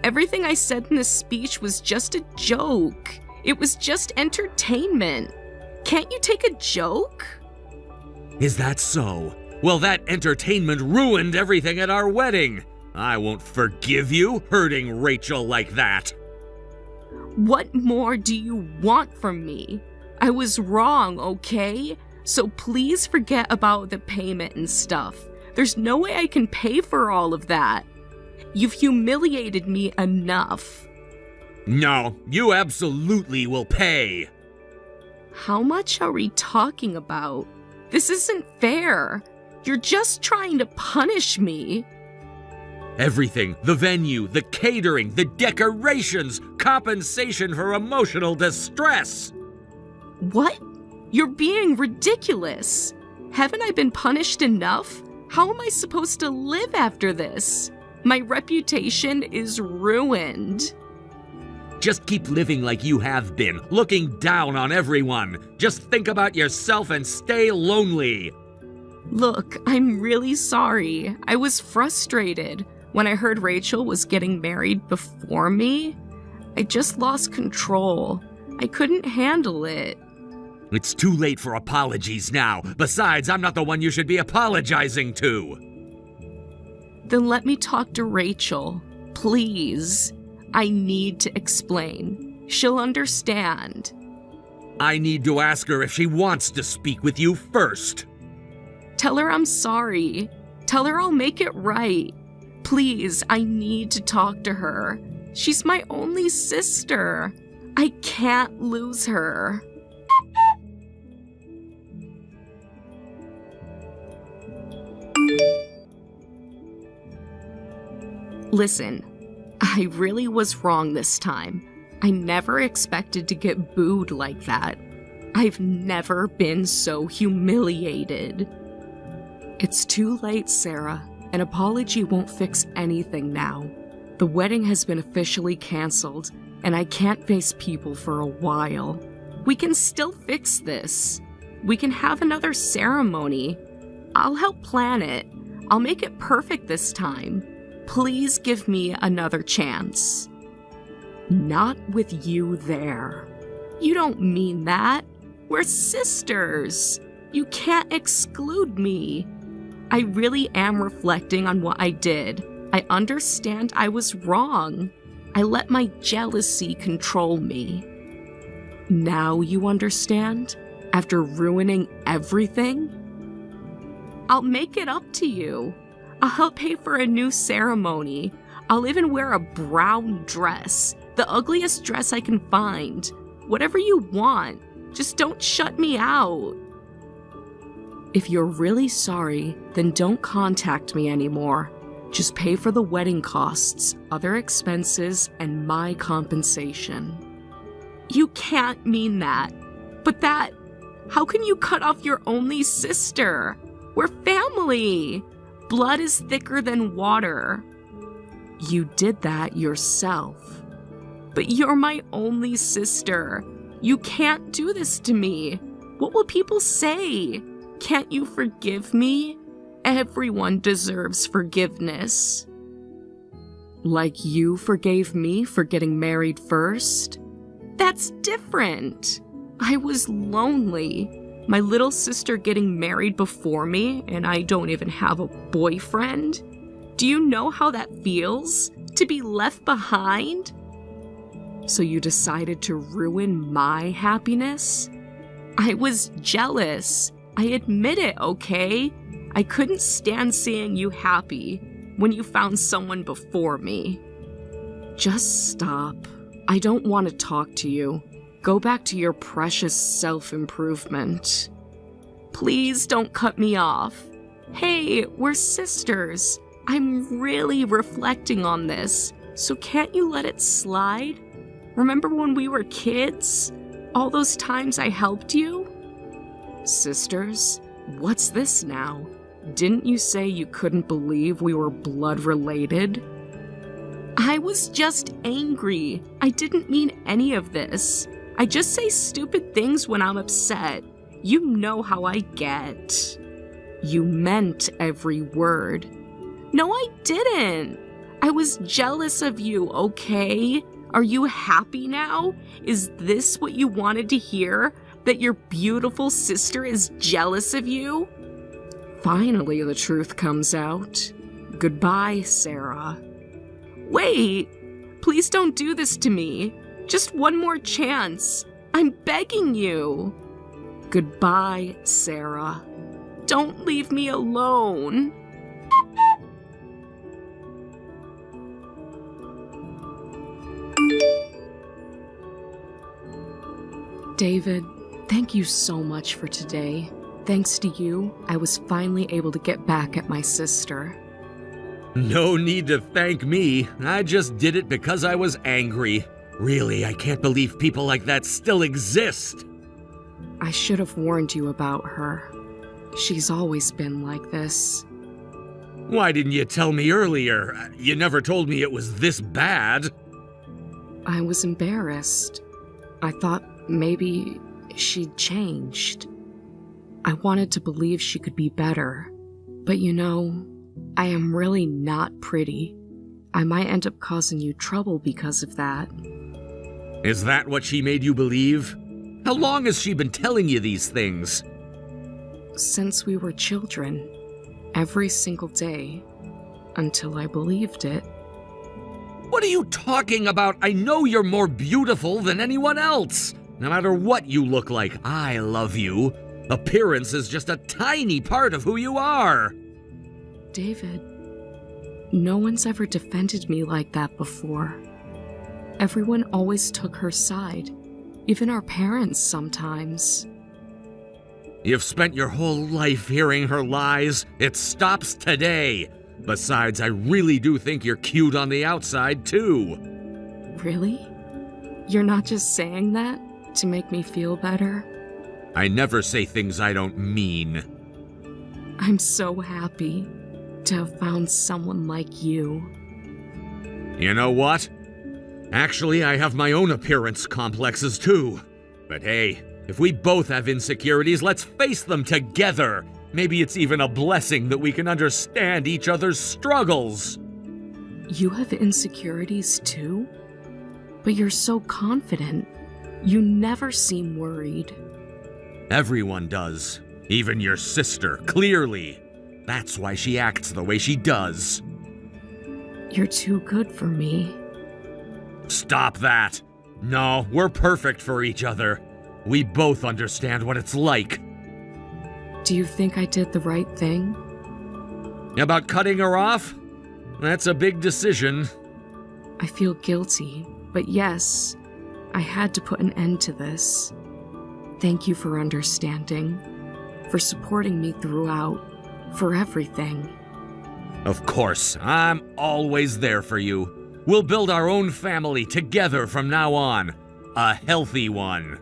Speaker 3: Everything I said in this speech was just a joke. It was just entertainment. Can't you take a joke?
Speaker 2: Is that so? Well, that entertainment ruined everything at our wedding. I won't forgive you hurting Rachel like that.
Speaker 3: What more do you want from me? I was wrong, okay? So please forget about the payment and stuff. There's no way I can pay for all of that. You've humiliated me enough.
Speaker 2: No, you absolutely will pay.
Speaker 3: How much are we talking about? This isn't fair. You're just trying to punish me.
Speaker 2: Everything, the venue, the catering, the decorations, compensation for emotional distress.
Speaker 3: What? You're being ridiculous. Haven't I been punished enough? How am I supposed to live after this? My reputation is ruined.
Speaker 2: Just keep living like you have been, looking down on everyone. Just think about yourself and stay lonely.
Speaker 3: Look, I'm really sorry. I was frustrated when I heard Rachel was getting married before me. I just lost control. I couldn't handle it.
Speaker 2: It's too late for apologies now. Besides, I'm not the one you should be apologizing to.
Speaker 3: Then let me talk to Rachel, please. I need to explain. She'll understand.
Speaker 2: I need to ask her if she wants to speak with you first.
Speaker 3: Tell her I'm sorry. Tell her I'll make it right. Please, I need to talk to her. She's my only sister. I can't lose her. Listen, I really was wrong this time. I never expected to get booed like that. I've never been so humiliated. It's too late, Sarah. An apology won't fix anything now. The wedding has been officially canceled, and I can't face people for a while. We can still fix this. We can have another ceremony. I'll help plan it. I'll make it perfect this time. Please give me another chance. Not with you there. You don't mean that. We're sisters. You can't exclude me. I really am reflecting on what I did. I understand I was wrong. I let my jealousy control me. Now you understand? After ruining everything? I'll make it up to you. I'll help pay for a new ceremony. I'll even wear a brown dress, the ugliest dress I can find. Whatever you want, just don't shut me out. If you're really sorry, then don't contact me anymore. Just pay for the wedding costs, other expenses, and my compensation. You can't mean that. But how can you cut off your only sister? We're family. Blood is thicker than water. You did that yourself. But you're my only sister. You can't do this to me. What will people say? Can't you forgive me? Everyone deserves forgiveness. Like you forgave me for getting married first? That's different. I was lonely. My little sister getting married before me, and I don't even have a boyfriend. Do you know how that feels? To be left behind? So you decided to ruin my happiness? I was jealous. I admit it, okay? I couldn't stand seeing you happy when you found someone before me. Just stop. I don't want to talk to you. Go back to your precious self-improvement. Please don't cut me off. Hey, we're sisters. I'm really reflecting on this, so can't you let it slide? Remember when we were kids? All those times I helped you? Sisters? What's this now? Didn't you say you couldn't believe we were blood related? I was just angry. I didn't mean any of this. I just say stupid things when I'm upset. You know how I get. You meant every word. No, I didn't. I was jealous of you, okay? Are you happy now? Is this what you wanted to hear? That your beautiful sister is jealous of you? Finally, the truth comes out. Goodbye, Sarah. Wait! Please don't do this to me. Just one more chance. I'm begging you. Goodbye, Sarah. Don't leave me alone. David, thank you so much for today. Thanks to you, I was finally able to get back at my sister.
Speaker 2: No need to thank me. I just did it because I was angry. Really, I can't believe people like that still exist.
Speaker 3: I should have warned you about her. She's always been like this.
Speaker 2: Why didn't you tell me earlier? You never told me it was this bad.
Speaker 3: I was embarrassed. I thought maybe she'd changed. I wanted to believe she could be better. But you know, I am really not pretty. I might end up causing you trouble because of that.
Speaker 2: Is that what she made you believe? How long has she been telling you these things?
Speaker 3: Since we were children. Every single day. Until I believed it.
Speaker 2: What are you talking about? I know you're more beautiful than anyone else. No matter what you look like, I love you. Appearance is just a tiny part of who you are.
Speaker 3: David, no one's ever defended me like that before. Everyone always took her side. Even our parents sometimes.
Speaker 2: You've spent your whole life hearing her lies. It stops today. Besides, I really do think you're cute on the outside, too.
Speaker 3: Really? You're not just saying that to make me feel better?
Speaker 2: I never say things I don't mean.
Speaker 3: I'm so happy. to have found someone like you.
Speaker 2: You know what? Actually, I have my own appearance complexes too. But hey, if we both have insecurities, let's face them together. Maybe it's even a blessing that we can understand each other's struggles.
Speaker 3: You have insecurities too? But you're so confident. You never seem worried.
Speaker 2: Everyone does. Even your sister, clearly. That's why she acts the way she does.
Speaker 3: You're too good for me.
Speaker 2: Stop that. No, we're perfect for each other. We both understand what it's like.
Speaker 3: Do you think I did the right thing?
Speaker 2: About cutting her off? That's a big decision.
Speaker 3: I feel guilty, but yes, I had to put an end to this. Thank you for understanding, for supporting me throughout, for everything.
Speaker 2: Of course, I'm always there for you. We'll build our own family together from now on. A healthy one.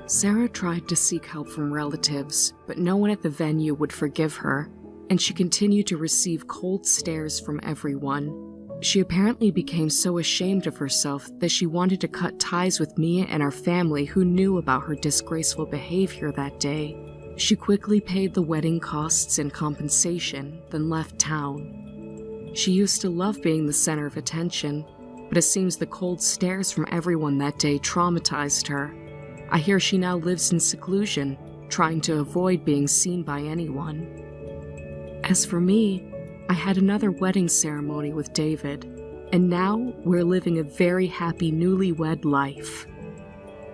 Speaker 3: Sarah tried to seek help from relatives, but no one at the venue would forgive her, and she continued to receive cold stares from everyone. She apparently became so ashamed of herself that she wanted to cut ties with me and our family who knew about her disgraceful behavior that day. She quickly paid the wedding costs and compensation, then left town. She used to love being the center of attention, but it seems the cold stares from everyone that day traumatized her. I hear she now lives in seclusion, trying to avoid being seen by anyone. As for me, I had another wedding ceremony with David, and now we're living a very happy newlywed life.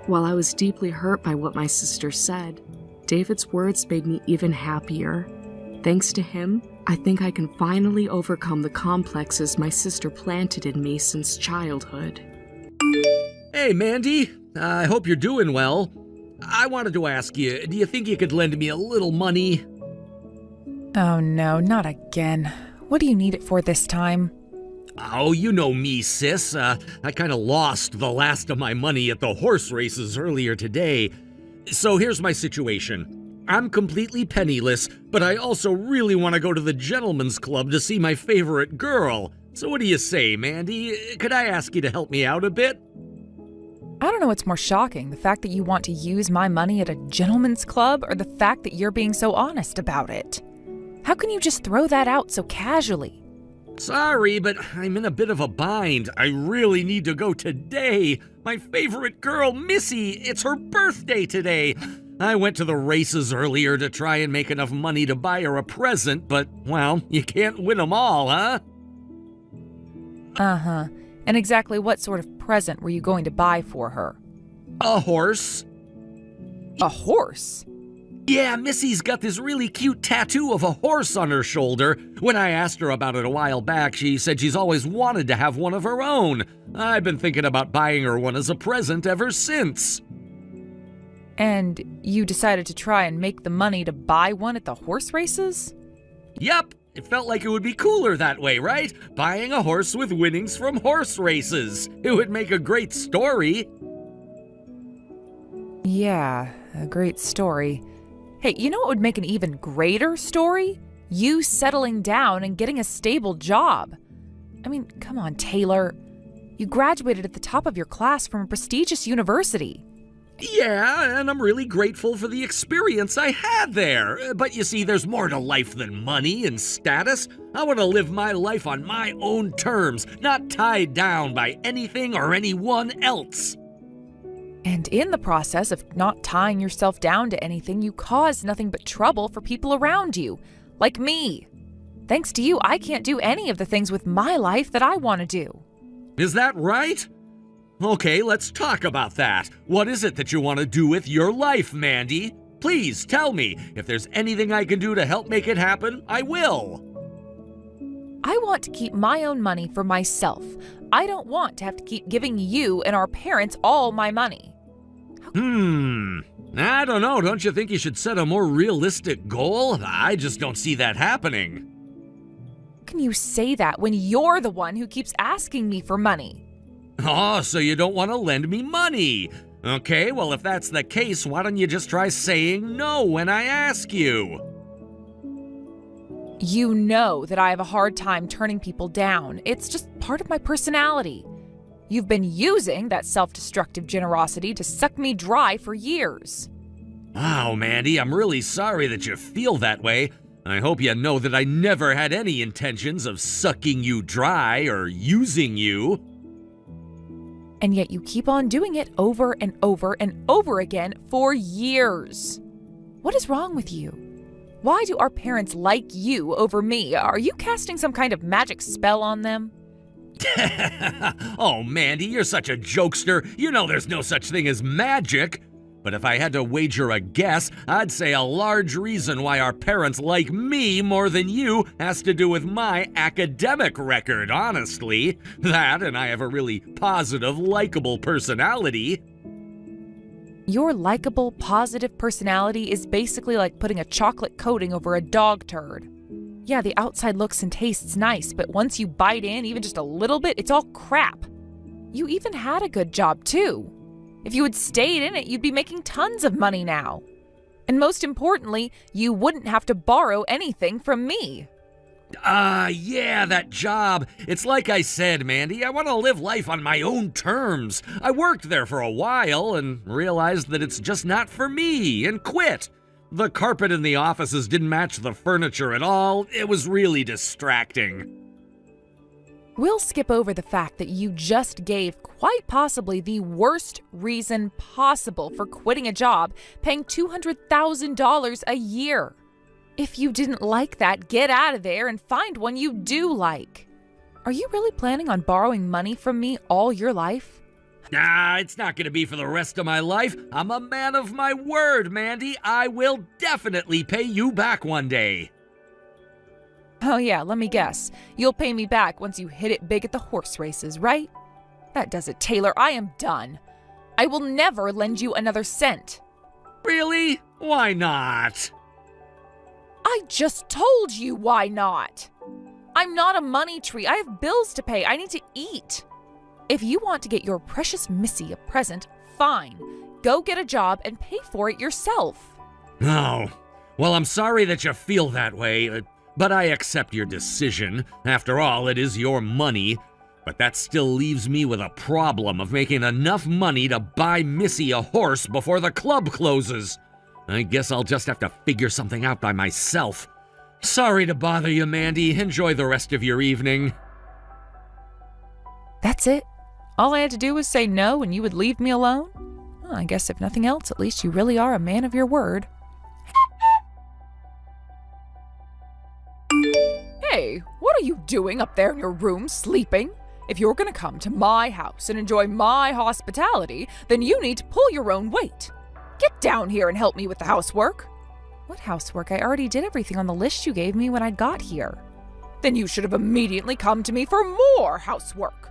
Speaker 3: While I was deeply hurt by what my sister said, David's words made me even happier. Thanks to him, I think I can finally overcome the complexes my sister planted in me since childhood.
Speaker 2: Hey, Mandy. I hope you're doing well. I wanted to ask you, do you think you could lend me a little money?
Speaker 1: Oh no, not again. What do you need it for this time?
Speaker 2: Oh, you know me, sis. I kind of lost the last of my money at the horse races earlier today. So here's my situation. I'm completely penniless, but I also really want to go to the gentleman's club to see my favorite girl. So what do you say, Mandy? Could I ask you to help me out a bit?
Speaker 1: I don't know what's more shocking, the fact that you want to use my money at a gentleman's club or the fact that you're being so honest about it. How can you just throw that out so casually?
Speaker 2: Sorry, but I'm in a bit of a bind. I really need to go today. My favorite girl, Missy, it's her birthday today. I went to the races earlier to try and make enough money to buy her a present, but, well, you can't win them all, huh?
Speaker 1: Uh-huh. And exactly what sort of present were you going to buy for her?
Speaker 2: A horse.
Speaker 1: A horse?
Speaker 2: Yeah, Missy's got this really cute tattoo of a horse on her shoulder. When I asked her about it a while back, she said she's always wanted to have one of her own. I've been thinking about buying her one as a present ever since.
Speaker 1: And you decided to try and make the money to buy one at the horse races?
Speaker 2: Yep, it felt like it would be cooler that way, right? Buying a horse with winnings from horse races. It would make a great story.
Speaker 1: Yeah, a great story. Hey, you know what would make an even greater story? You settling down and getting a stable job. I mean, come on, Taylor. You graduated at the top of your class from a prestigious university.
Speaker 2: Yeah, and I'm really grateful for the experience I had there. But you see, there's more to life than money and status. I want to live my life on my own terms, not tied down by anything or anyone else.
Speaker 1: And in the process of not tying yourself down to anything, you cause nothing but trouble for people around you, like me. Thanks to you, I can't do any of the things with my life that I want to do.
Speaker 2: Is that right? Okay, let's talk about that. What is it that you want to do with your life, Mandy? Please tell me. If there's anything I can do to help make it happen, I will.
Speaker 1: I want to keep my own money for myself. I don't want to have to keep giving you and our parents all my money.
Speaker 2: I don't know. Don't you think you should set a more realistic goal? I just don't see that happening.
Speaker 1: How can you say that when you're the one who keeps asking me for money?
Speaker 2: Oh, so you don't want to lend me money. Okay, well, if that's the case, why don't you just try saying no when I ask you?
Speaker 1: You know that I have a hard time turning people down. It's just part of my personality. You've been using that self-destructive generosity to suck me dry for years.
Speaker 2: Wow, Mandy, I'm really sorry that you feel that way. I hope you know that I never had any intentions of sucking you dry or using you.
Speaker 1: And yet you keep on doing it over and over and over again for years. What is wrong with you? Why do our parents like you over me? Are you casting some kind of magic spell on them?
Speaker 2: Oh, Mandy, you're such a jokester. You know there's no such thing as magic. But if I had to wager a guess, I'd say a large reason why our parents like me more than you has to do with my academic record, honestly. That, and I have a really positive, likable personality.
Speaker 1: Your likable, positive personality is basically like putting a chocolate coating over a dog turd. Yeah, the outside looks and tastes nice, but once you bite in even just a little bit, it's all crap. You even had a good job, too. If you had stayed in it, you'd be making tons of money now. And most importantly, you wouldn't have to borrow anything from me.
Speaker 2: Yeah, that job. It's like I said, Mandy, I want to live life on my own terms. I worked there for a while and realized that it's just not for me and quit. The carpet in the offices didn't match the furniture at all. It was really distracting.
Speaker 1: We'll skip over the fact that you just gave quite possibly the worst reason possible for quitting a job paying $200,000 a year. If you didn't like that, get out of there and find one you do like. Are you really planning on borrowing money from me all your life?
Speaker 2: It's not going to be for the rest of my life. I'm a man of my word, Mandy. I will definitely pay you back one day.
Speaker 1: Oh yeah, let me guess. You'll pay me back once you hit it big at the horse races, right? That does it, Taylor. I am done. I will never lend you another cent.
Speaker 2: Really? Why not?
Speaker 1: I just told you why not. I'm not a money tree. I have bills to pay. I need to eat. If you want to get your precious Missy a present, fine. Go get a job and pay for it yourself.
Speaker 2: Oh, well, I'm sorry that you feel that way. But I accept your decision. After all, it is your money. But that still leaves me with a problem of making enough money to buy Missy a horse before the club closes. I guess I'll just have to figure something out by myself. Sorry to bother you, Mandy. Enjoy the rest of your evening.
Speaker 1: That's it? All I had to do was say no and you would leave me alone? Well, I guess if nothing else, at least you really are a man of your word. Hey, what are you doing up there in your room sleeping? If you're gonna come to my house and enjoy my hospitality, then you need to pull your own weight. Get down here and help me with the housework. What housework? I already did everything on the list you gave me when I got here. Then you should have immediately come to me for more housework.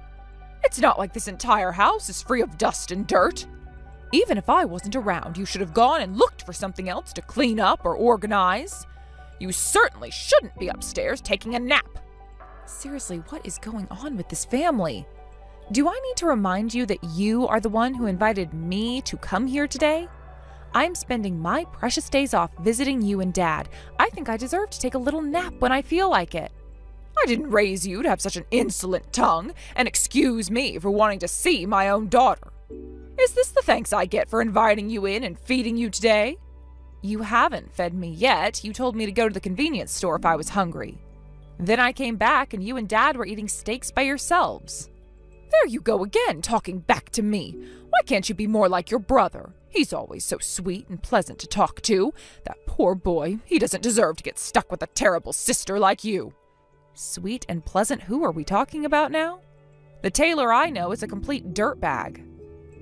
Speaker 1: It's not like this entire house is free of dust and dirt. Even if I wasn't around, you should have gone and looked for something else to clean up or organize. You certainly shouldn't be upstairs taking a nap. Seriously, what is going on with this family? Do I need to remind you that you are the one who invited me to come here today? I'm spending my precious days off visiting you and Dad. I think I deserve to take a little nap when I feel like it. I didn't raise you to have such an insolent tongue, and excuse me for wanting to see my own daughter. Is this the thanks I get for inviting you in and feeding you today? You haven't fed me yet. You told me to go to the convenience store if I was hungry. Then I came back and you and Dad were eating steaks by yourselves. There you go again, talking back to me. Why can't you be more like your brother? He's always so sweet and pleasant to talk to. That poor boy, he doesn't deserve to get stuck with a terrible sister like you. Sweet and pleasant? Who are we talking about now? The Taylor I know is a complete dirtbag.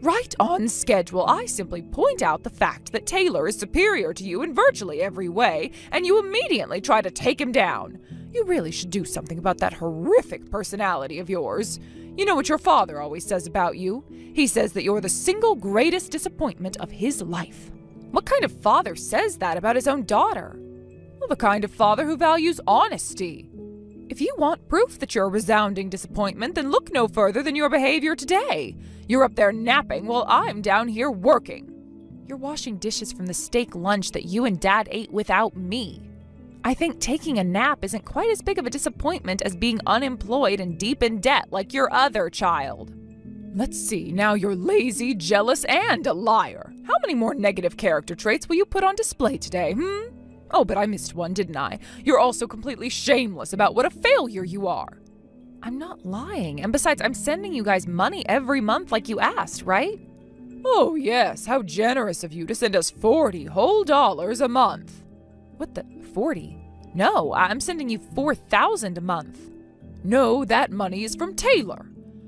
Speaker 1: Right on schedule, I simply point out the fact that Taylor is superior to you in virtually every way, and you immediately try to take him down. You really should do something about that horrific personality of yours. You know what your father always says about you? He says that you're the single greatest disappointment of his life. What kind of father says that about his own daughter? Well, the kind of father who values honesty. If you want proof that you're a resounding disappointment, then look no further than your behavior today. You're up there napping while I'm down here working. You're washing dishes from the steak lunch that you and Dad ate without me. I think taking a nap isn't quite as big of a disappointment as being unemployed and deep in debt like your other child. Let's see, now you're lazy, jealous, and a liar. How many more negative character traits will you put on display today, Oh, but I missed one, didn't I? You're also completely shameless about what a failure you are. I'm not lying, and besides, I'm sending you guys money every month like you asked, right? Oh, yes, how generous of you to send us $40 whole a month. What the, 40? No, I'm sending you $4,000 a month. No, that money is from Taylor.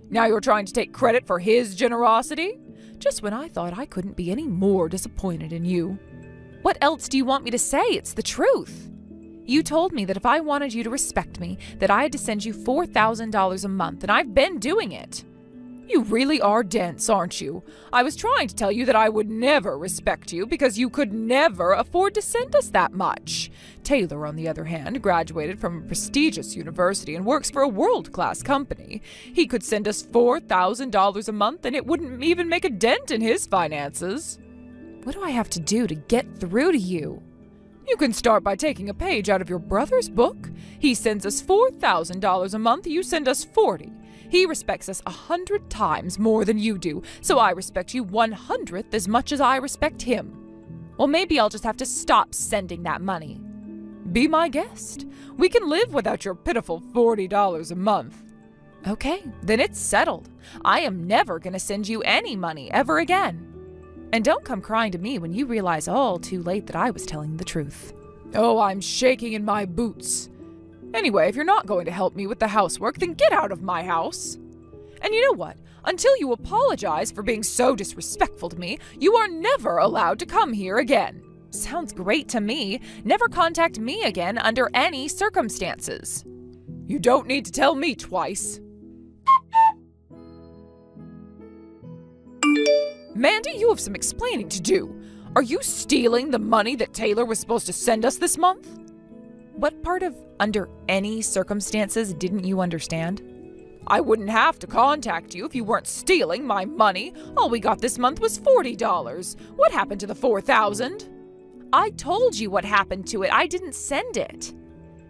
Speaker 1: Now you're trying to take credit for his generosity? Just when I thought I couldn't be any more disappointed in you. What else do you want me to say? It's the truth. You told me that if I wanted you to respect me, that I had to send you $4,000 a month, and I've been doing it. You really are dense, aren't you? I was trying to tell you that I would never respect you because you could never afford to send us that much. Taylor, on the other hand, graduated from a prestigious university and works for a world-class company. He could send us $4,000 a month and it wouldn't even make a dent in his finances. What do I have to do to get through to you? You can start by taking a page out of your brother's book. He sends us $4,000 a month, you send us $40. He respects us 100 times more than you do, so I respect you 1/100th as much as I respect him. Well, maybe I'll just have to stop sending that money. Be my guest. We can live without your pitiful $40 a month. Okay, then it's settled. I am never going to send you any money ever again. And don't come crying to me when you realize all too late that I was telling the truth. Oh, I'm shaking in my boots. Anyway, if you're not going to help me with the housework, then get out of my house. And you know what? Until you apologize for being so disrespectful to me, you are never allowed to come here again. Sounds great to me. Never contact me again under any circumstances. You don't need to tell me twice. Mandy, you have some explaining to do. Are you stealing the money that Taylor was supposed to send us this month? What part of under any circumstances didn't you understand? I wouldn't have to contact you if you weren't stealing my money. All we got this month was $40. What happened to the $4,000? I told you what happened to it. I didn't send it.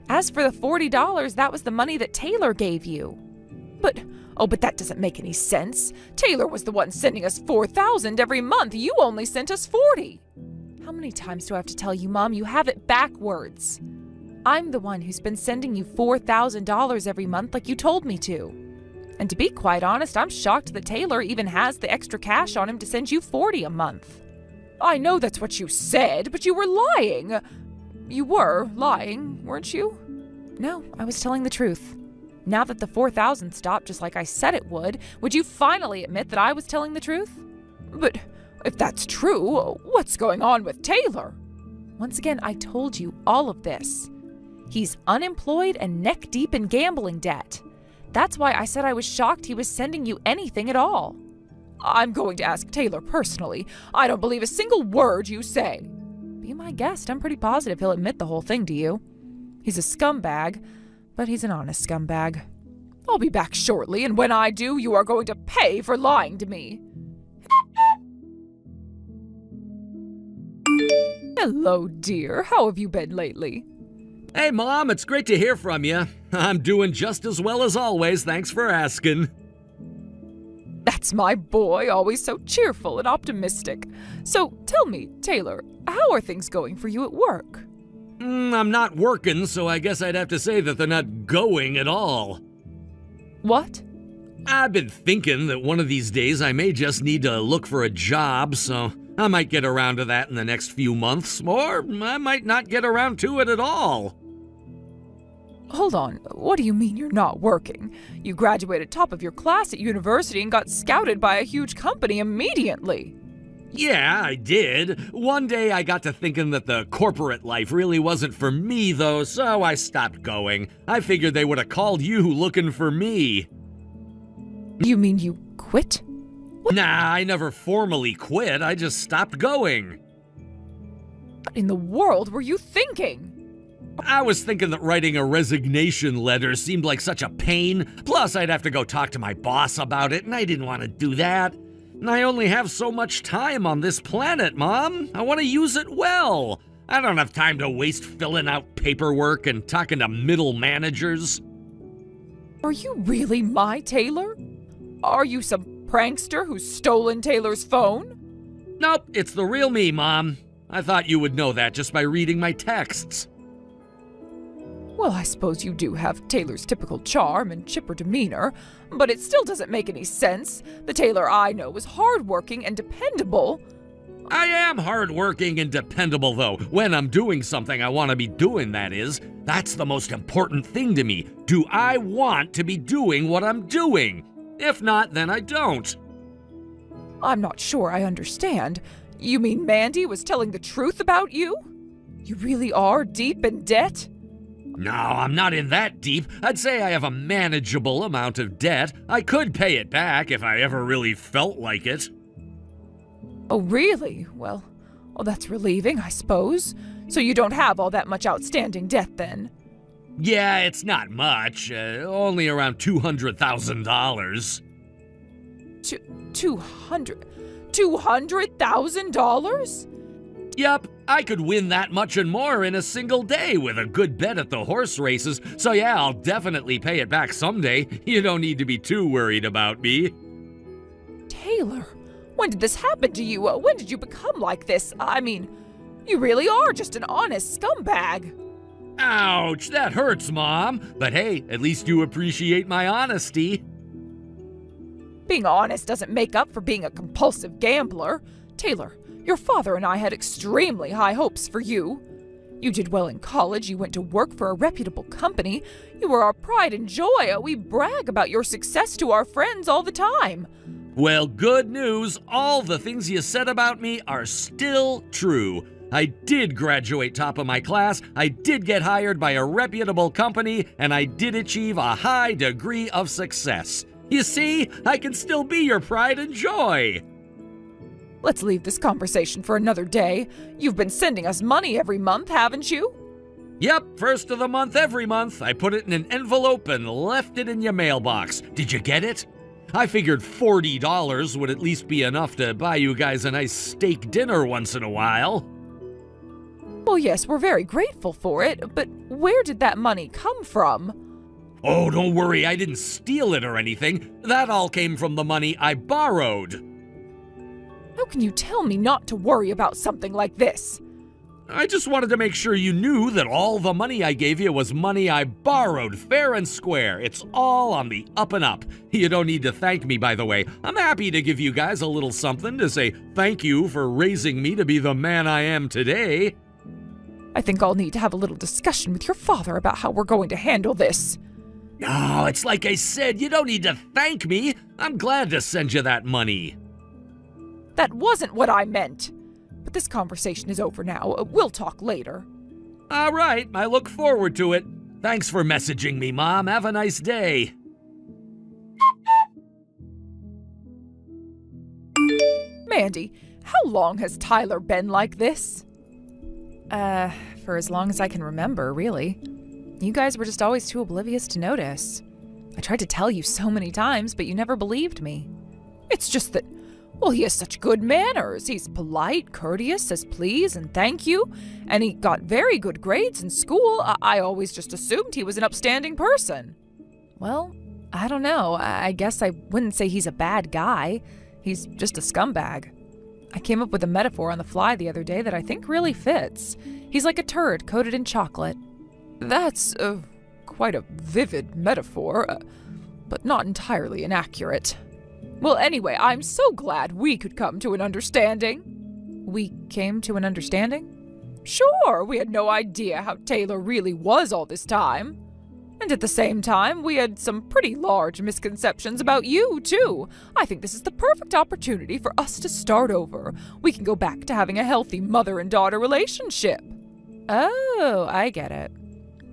Speaker 1: As for the $40, that was the money that Taylor gave you. But that doesn't make any sense. Taylor was the one sending us $4,000 every month. You only sent us $40. How many times do I have to tell you, Mom? You have it backwards. I'm the one who's been sending you $4,000 every month like you told me to. And to be quite honest, I'm shocked that Taylor even has the extra cash on him to send you $40 a month. I know that's what you said, but you were lying. You were lying, weren't you? No, I was telling the truth. Now that the $4,000 stopped just like I said it would you finally admit that I was telling the truth? But if that's true, what's going on with Taylor? Once again, I told you all of this. He's unemployed and neck-deep in gambling debt. That's why I said I was shocked he was sending you anything at all. I'm going to ask Taylor personally. I don't believe a single word you say. Be my guest. I'm pretty positive he'll admit the whole thing to you. He's a scumbag, but he's an honest scumbag. I'll be back shortly, and when I do, you are going to pay for lying to me. Hello, dear. How have you been lately?
Speaker 2: Hey, Mom, it's great to hear from you. I'm doing just as well as always, thanks for asking.
Speaker 1: That's my boy, always so cheerful and optimistic. So tell me, Taylor, how are things going for you at work?
Speaker 2: I'm not working, so I guess I'd have to say that they're not going at all.
Speaker 1: What?
Speaker 2: I've been thinking that one of these days I may just need to look for a job, so I might get around to that in the next few months, or I might not get around to it at all.
Speaker 1: Hold on, what do you mean you're not working? You graduated top of your class at university and got scouted by a huge company immediately.
Speaker 2: Yeah, I did. One day I got to thinking that the corporate life really wasn't for me, though, so I stopped going. I figured they would have called you looking for me.
Speaker 1: You mean you quit?
Speaker 2: Nah, I never formally quit. I just stopped going.
Speaker 1: What in the world were you thinking?
Speaker 2: I was thinking that writing a resignation letter seemed like such a pain. Plus, I'd have to go talk to my boss about it, and I didn't want to do that. And I only have so much time on this planet, Mom. I want to use it well. I don't have time to waste filling out paperwork and talking to middle managers.
Speaker 4: Are you really my Taylor? Are you some prankster who's stolen Taylor's phone?
Speaker 2: Nope, it's the real me, Mom. I thought you would know that just by reading my texts.
Speaker 4: Well, I suppose you do have Taylor's typical charm and chipper demeanor, but it still doesn't make any sense. The Taylor I know is hardworking and dependable.
Speaker 2: I am hardworking and dependable, though. When I'm doing something I want to be doing, that is. That's the most important thing to me. Do I want to be doing what I'm doing? If not, then I don't.
Speaker 4: I'm not sure I understand. You mean Mandy was telling the truth about you? You really are deep in debt?
Speaker 2: No, I'm not in that deep. I'd say I have a manageable amount of debt. I could pay it back if I ever really felt like it.
Speaker 4: Oh, really? Well, that's relieving, I suppose. So you don't have all that much outstanding debt, then?
Speaker 2: Yeah, it's not much. Only around $200,000.
Speaker 4: $200,000?
Speaker 2: Yup, I could win that much and more in a single day with a good bet at the horse races, so yeah, I'll definitely pay it back someday. You don't need to be too worried about me.
Speaker 4: Taylor, when did this happen to you? When did you become like this? I mean, you really are just an honest scumbag.
Speaker 2: Ouch, that hurts, Mom. But hey, at least you appreciate my honesty.
Speaker 4: Being honest doesn't make up for being a compulsive gambler. Taylor, your father and I had extremely high hopes for you. You did well in college, you went to work for a reputable company. You were our pride and joy. We brag about your success to our friends all the time.
Speaker 2: Well, good news. All the things you said about me are still true. I did graduate top of my class, I did get hired by a reputable company, and I did achieve a high degree of success. You see, I can still be your pride and joy.
Speaker 4: Let's leave this conversation for another day. You've been sending us money every month, haven't you?
Speaker 2: Yep, first of the month every month. I put it in an envelope and left it in your mailbox. Did you get it? I figured $40 would at least be enough to buy you guys a nice steak dinner once in a while.
Speaker 4: Well, yes, we're very grateful for it, but where did that money come from?
Speaker 2: Oh, don't worry, I didn't steal it or anything. That all came from the money I borrowed.
Speaker 4: How can you tell me not to worry about something like this?
Speaker 2: I just wanted to make sure you knew that all the money I gave you was money I borrowed, fair and square. It's all on the up and up. You don't need to thank me, by the way. I'm happy to give you guys a little something to say thank you for raising me to be the man I am today.
Speaker 4: I think I'll need to have a little discussion with your father about how we're going to handle this.
Speaker 2: No, it's like I said, you don't need to thank me. I'm glad to send you that money.
Speaker 4: That wasn't what I meant. But this conversation is over now. We'll talk later.
Speaker 2: All right, I look forward to it. Thanks for messaging me, Mom. Have a nice day.
Speaker 4: Mandy, how long has Tyler been like this?
Speaker 1: For as long as I can remember, really. You guys were just always too oblivious to notice. I tried to tell you so many times, but you never believed me.
Speaker 4: It's just that, well, he has such good manners. He's polite, courteous, says please and thank you, and he got very good grades in school. I always just assumed he was an upstanding person.
Speaker 1: Well, I don't know. I guess I wouldn't say he's a bad guy. He's just a scumbag. I came up with a metaphor on the fly the other day that I think really fits. He's like a turd coated in chocolate.
Speaker 4: That's quite a vivid metaphor, but not entirely inaccurate. Well, anyway, I'm so glad we could come to an understanding.
Speaker 1: We came to an understanding?
Speaker 4: Sure, we had no idea how Taylor really was all this time. And at the same time, we had some pretty large misconceptions about you, too. I think this is the perfect opportunity for us to start over. We can go back to having a healthy mother and daughter relationship.
Speaker 1: Oh, I get it.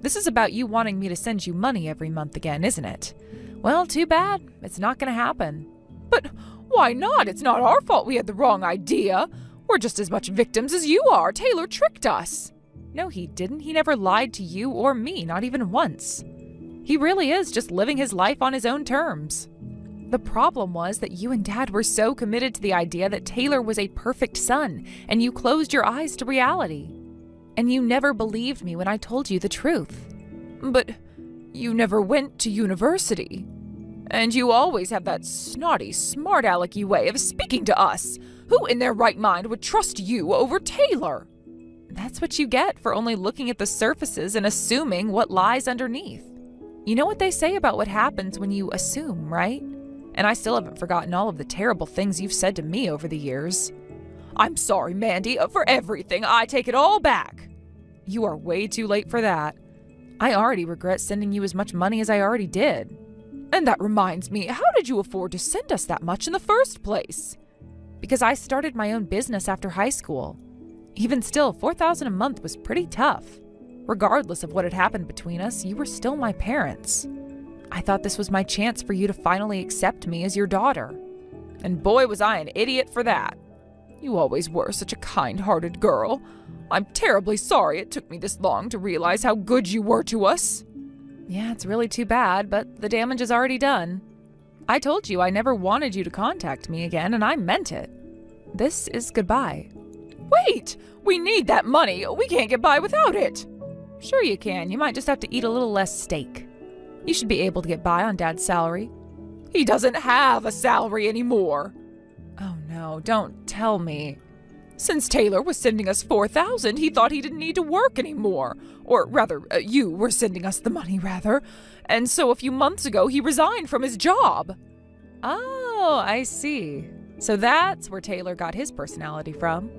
Speaker 1: This is about you wanting me to send you money every month again, isn't it? Well, too bad. It's not going to happen.
Speaker 4: But why not? It's not our fault we had the wrong idea. We're just as much victims as you are. Taylor tricked us. No, he didn't. He never lied to you or me, not even once. He really is just living his life on his own terms. The problem was that you and Dad were so committed to the idea that Taylor was a perfect son, and you closed your eyes to reality. And you never believed me when I told you the truth. But you never went to university. And you always have that snotty, smart-alecky way of speaking to us. Who in their right mind would trust you over Taylor? That's what you get for only looking at the surfaces and assuming what lies underneath. You know what they say about what happens when you assume, right? And I still haven't forgotten all of the terrible things you've said to me over the years. I'm sorry, Mandy, for everything. I take it all back. You are way too late for that. I already regret sending you as much money as I already did. And that reminds me, how did you afford to send us that much in the first place? Because I started my own business after high school. Even still, $4,000 a month was pretty tough. Regardless of what had happened between us, you were still my parents. I thought this was my chance for you to finally accept me as your daughter. And boy, was I an idiot for that. You always were such a kind-hearted girl. I'm terribly sorry it took me this long to realize how good you were to us. Yeah, it's really too bad, but the damage is already done. I told you I never wanted you to contact me again, and I meant it. This is goodbye. Wait! We need that money! We can't get by without it! Sure you can. You might just have to eat a little less steak. You should be able to get by on Dad's salary. He doesn't have a salary anymore. Oh no, don't tell me. Since Taylor was sending us $4,000, he thought he didn't need to work anymore. Or rather, you were sending us the money, rather. And so a few months ago, he resigned from his job. Oh, I see. So that's where Taylor got his personality from.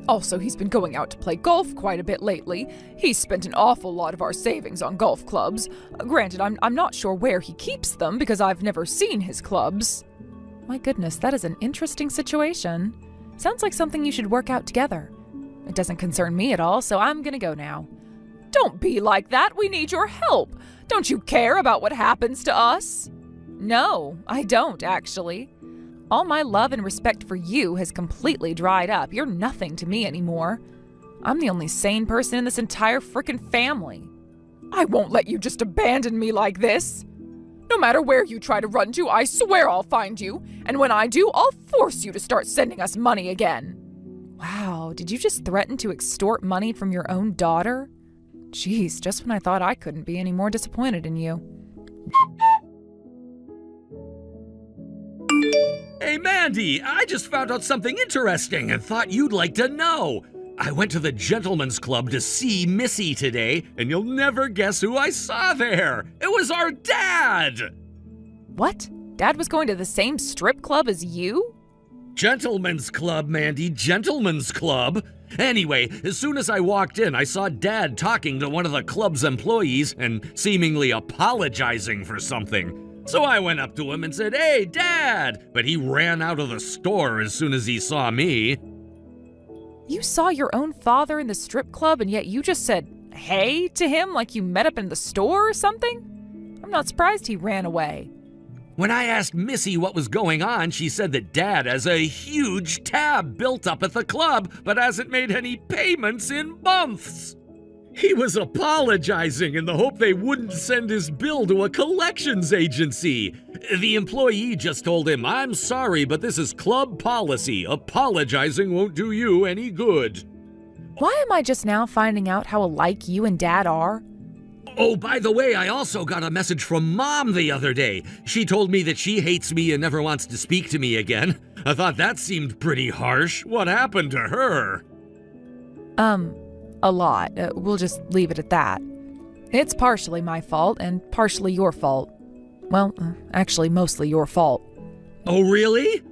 Speaker 4: Also, he's been going out to play golf quite a bit lately. He's spent an awful lot of our savings on golf clubs. Granted, I'm not sure where he keeps them because I've never seen his clubs. My goodness, that is an interesting situation. Sounds like something you should work out together. It doesn't concern me at all, so I'm gonna go now. Don't be like that. We need your help. Don't you care about what happens to us? No, I don't, actually. All my love and respect for you has completely dried up. You're nothing to me anymore. I'm the only sane person in this entire frickin' family. I won't let you just abandon me like this. No matter where you try to run to, I swear I'll find you. And when I do, I'll force you to start sending us money again. Wow, did you just threaten to extort money from your own daughter? Jeez, just when I thought I couldn't be any more disappointed in you.
Speaker 2: Hey, Mandy, I just found out something interesting and thought you'd like to know. I went to the Gentlemen's Club to see Missy today, and you'll never guess who I saw there. It was our dad!
Speaker 4: What? Dad was going to the same strip club as you?
Speaker 2: Gentlemen's Club, Mandy, Gentlemen's Club. Anyway, as soon as I walked in, I saw Dad talking to one of the club's employees and seemingly apologizing for something. So I went up to him and said, "Hey, Dad!" But he ran out of the store as soon as he saw me.
Speaker 4: You saw your own father in the strip club and yet you just said, "Hey" to him like you met up in the store or something? I'm not surprised he ran away.
Speaker 2: When I asked Missy what was going on, she said that Dad has a huge tab built up at the club, but hasn't made any payments in months. He was apologizing in the hope they wouldn't send his bill to a collections agency. The employee just told him, "I'm sorry, but this is club policy. Apologizing won't do you any good."
Speaker 4: Why am I just now finding out how alike you and Dad are?
Speaker 2: Oh, by the way, I also got a message from Mom the other day. She told me that she hates me and never wants to speak to me again. I thought that seemed pretty harsh. What happened to her?
Speaker 4: A lot. We'll just leave it at that. It's partially my fault and partially your fault. Well, actually mostly your fault.
Speaker 2: Oh, really?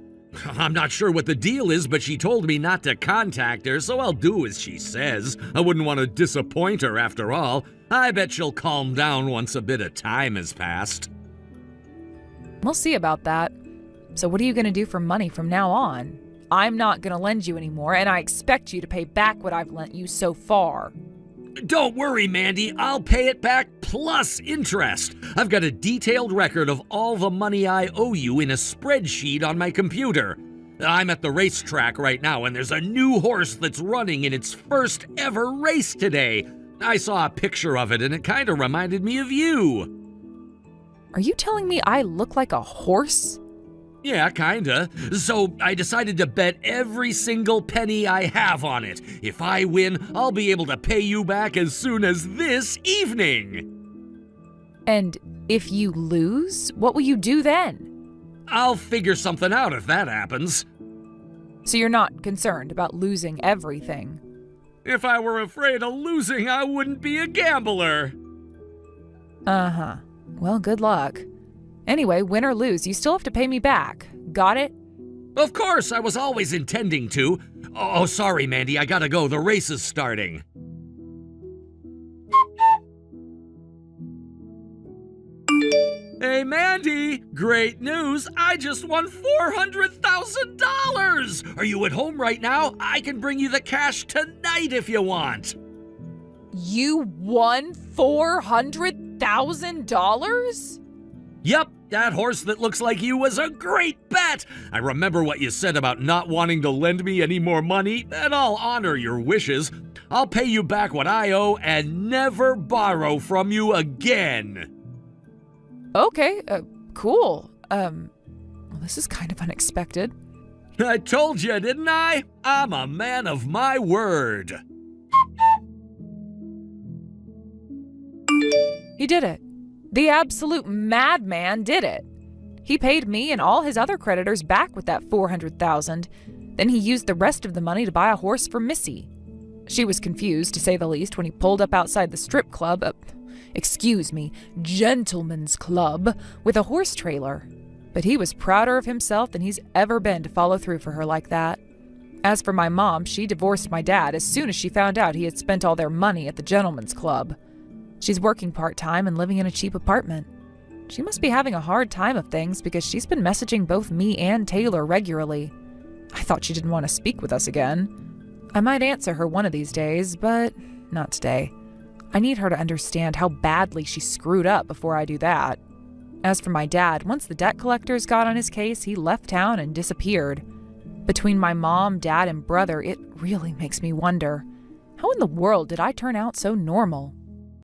Speaker 2: I'm not sure what the deal is, but she told me not to contact her, so I'll do as she says. I wouldn't want to disappoint her after all. I bet she'll calm down once a bit of time has passed.
Speaker 4: We'll see about that. So what are you going to do for money from now on? I'm not going to lend you anymore, and I expect you to pay back what I've lent you so far.
Speaker 2: Don't worry, Mandy. I'll pay it back plus interest. I've got a detailed record of all the money I owe you in a spreadsheet on my computer. I'm at the racetrack right now, and there's a new horse that's running in its first ever race today. I saw a picture of it, and it kind of reminded me of you.
Speaker 4: Are you telling me I look like a horse?
Speaker 2: Yeah, kinda. So I decided to bet every single penny I have on it. If I win, I'll be able to pay you back as soon as this evening.
Speaker 4: And if you lose, what will you do then?
Speaker 2: I'll figure something out if that happens.
Speaker 4: So you're not concerned about losing everything?
Speaker 2: If I were afraid of losing, I wouldn't be a gambler.
Speaker 4: Uh-huh. Well, good luck. Anyway, win or lose, you still have to pay me back. Got it?
Speaker 2: Of course, I was always intending to. Oh, sorry, Mandy, I gotta go. The race is starting. Hey, Mandy! Great news! I just won $400,000! Are you at home right now? I can bring you the cash tonight if you want.
Speaker 4: You won $400,000?
Speaker 2: Yep, that horse that looks like you was a great bet! I remember what you said about not wanting to lend me any more money, and I'll honor your wishes. I'll pay you back what I owe and never borrow from you again.
Speaker 4: Okay, cool. Well, this is kind of unexpected.
Speaker 2: I told you, didn't I? I'm a man of my word.
Speaker 4: He did it. The absolute madman did it. He paid me and all his other creditors back with that $400,000. Then he used the rest of the money to buy a horse for Missy. She was confused, to say the least, when he pulled up outside the strip club, gentleman's club, with a horse trailer. But he was prouder of himself than he's ever been to follow through for her like that. As for my mom, she divorced my dad as soon as she found out he had spent all their money at the gentleman's club. She's working part-time and living in a cheap apartment. She must be having a hard time of things because she's been messaging both me and Taylor regularly. I thought she didn't want to speak with us again. I might answer her one of these days, but not today. I need her to understand how badly she screwed up before I do that. As for my dad, once the debt collectors got on his case, he left town and disappeared. Between my mom, dad, and brother, it really makes me wonder, how in the world did I turn out so normal?